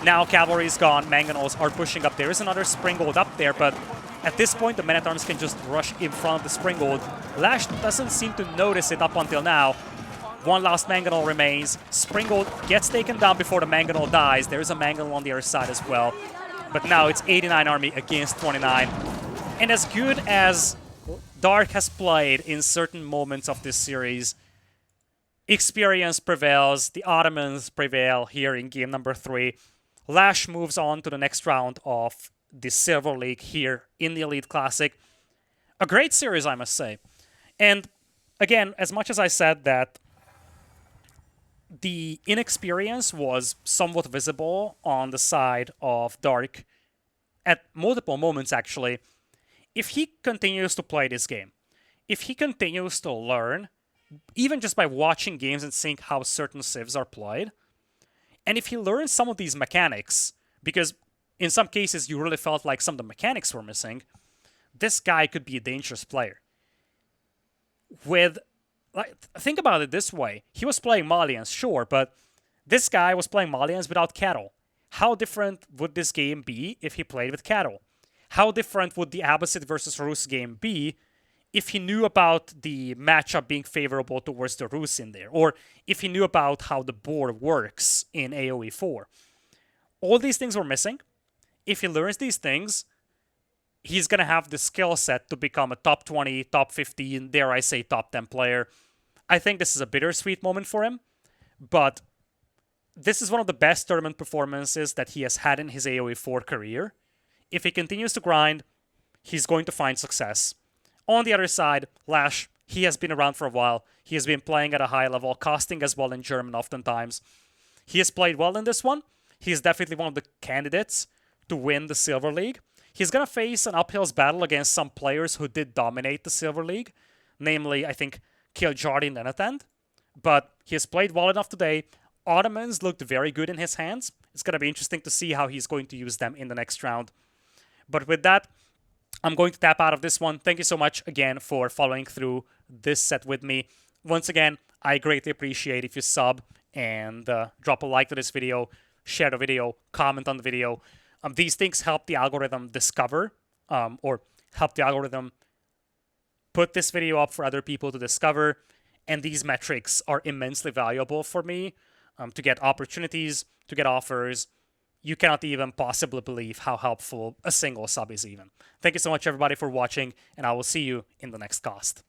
Now cavalry is gone, Mangonels are pushing up. There is another Springald up there, but at this point the Men-at-Arms can just rush in front of the Springald. LasH doesn't seem to notice it up until now. One last Mangonel remains. Springald gets taken down before the Mangonel dies. There is a Mangonel on the other side as well. But now it's 89 army against 29. And as good as Dark has played in certain moments of this series, experience prevails. The Ottomans prevail here in game number 3. LasH moves on to the next round of the Silver League here in the Elite Classic. A great series, I must say. And again, as much as I said that the inexperience was somewhat visible on the side of Dark at multiple moments, actually, if he continues to play this game, if he continues to learn, even just by watching games and seeing how certain civs are played, and if he learns some of these mechanics, because in some cases you really felt like some of the mechanics were missing, this guy could be a dangerous player. Think about it this way. He was playing Malians, sure, but this guy was playing Malians without cattle. How different would this game be if he played with cattle? How different would the Abbasid versus Rus game be if he knew about the matchup being favorable towards the Rus in there? Or if he knew about how the board works in AoE4? All these things were missing. If he learns these things, he's going to have the skill set to become a top 20, top 15, dare I say top 10 player. I think this is a bittersweet moment for him, but this is one of the best tournament performances that he has had in his AoE4 career. If he continues to grind, he's going to find success. On the other side, LasH, he has been around for a while. He has been playing at a high level, casting as well in German oftentimes. He has played well in this one. He is definitely one of the candidates to win the Silver League. He's going to face an uphill battle against some players who did dominate the Silver League. Namely, I think, Kiljardi and Nenethand. But he has played well enough today. Ottomans looked very good in his hands. It's going to be interesting to see how he's going to use them in the next round. But with that, I'm going to tap out of this one. Thank you so much again for following through this set with me. Once again, I greatly appreciate if you sub and drop a like to this video, share the video, comment on the video. These things help the algorithm discover or help the algorithm put this video up for other people to discover. And these metrics are immensely valuable for me to get opportunities, to get offers. You cannot even possibly believe how helpful a single sub is even. Thank you so much, everybody, for watching, and I will see you in the next cast.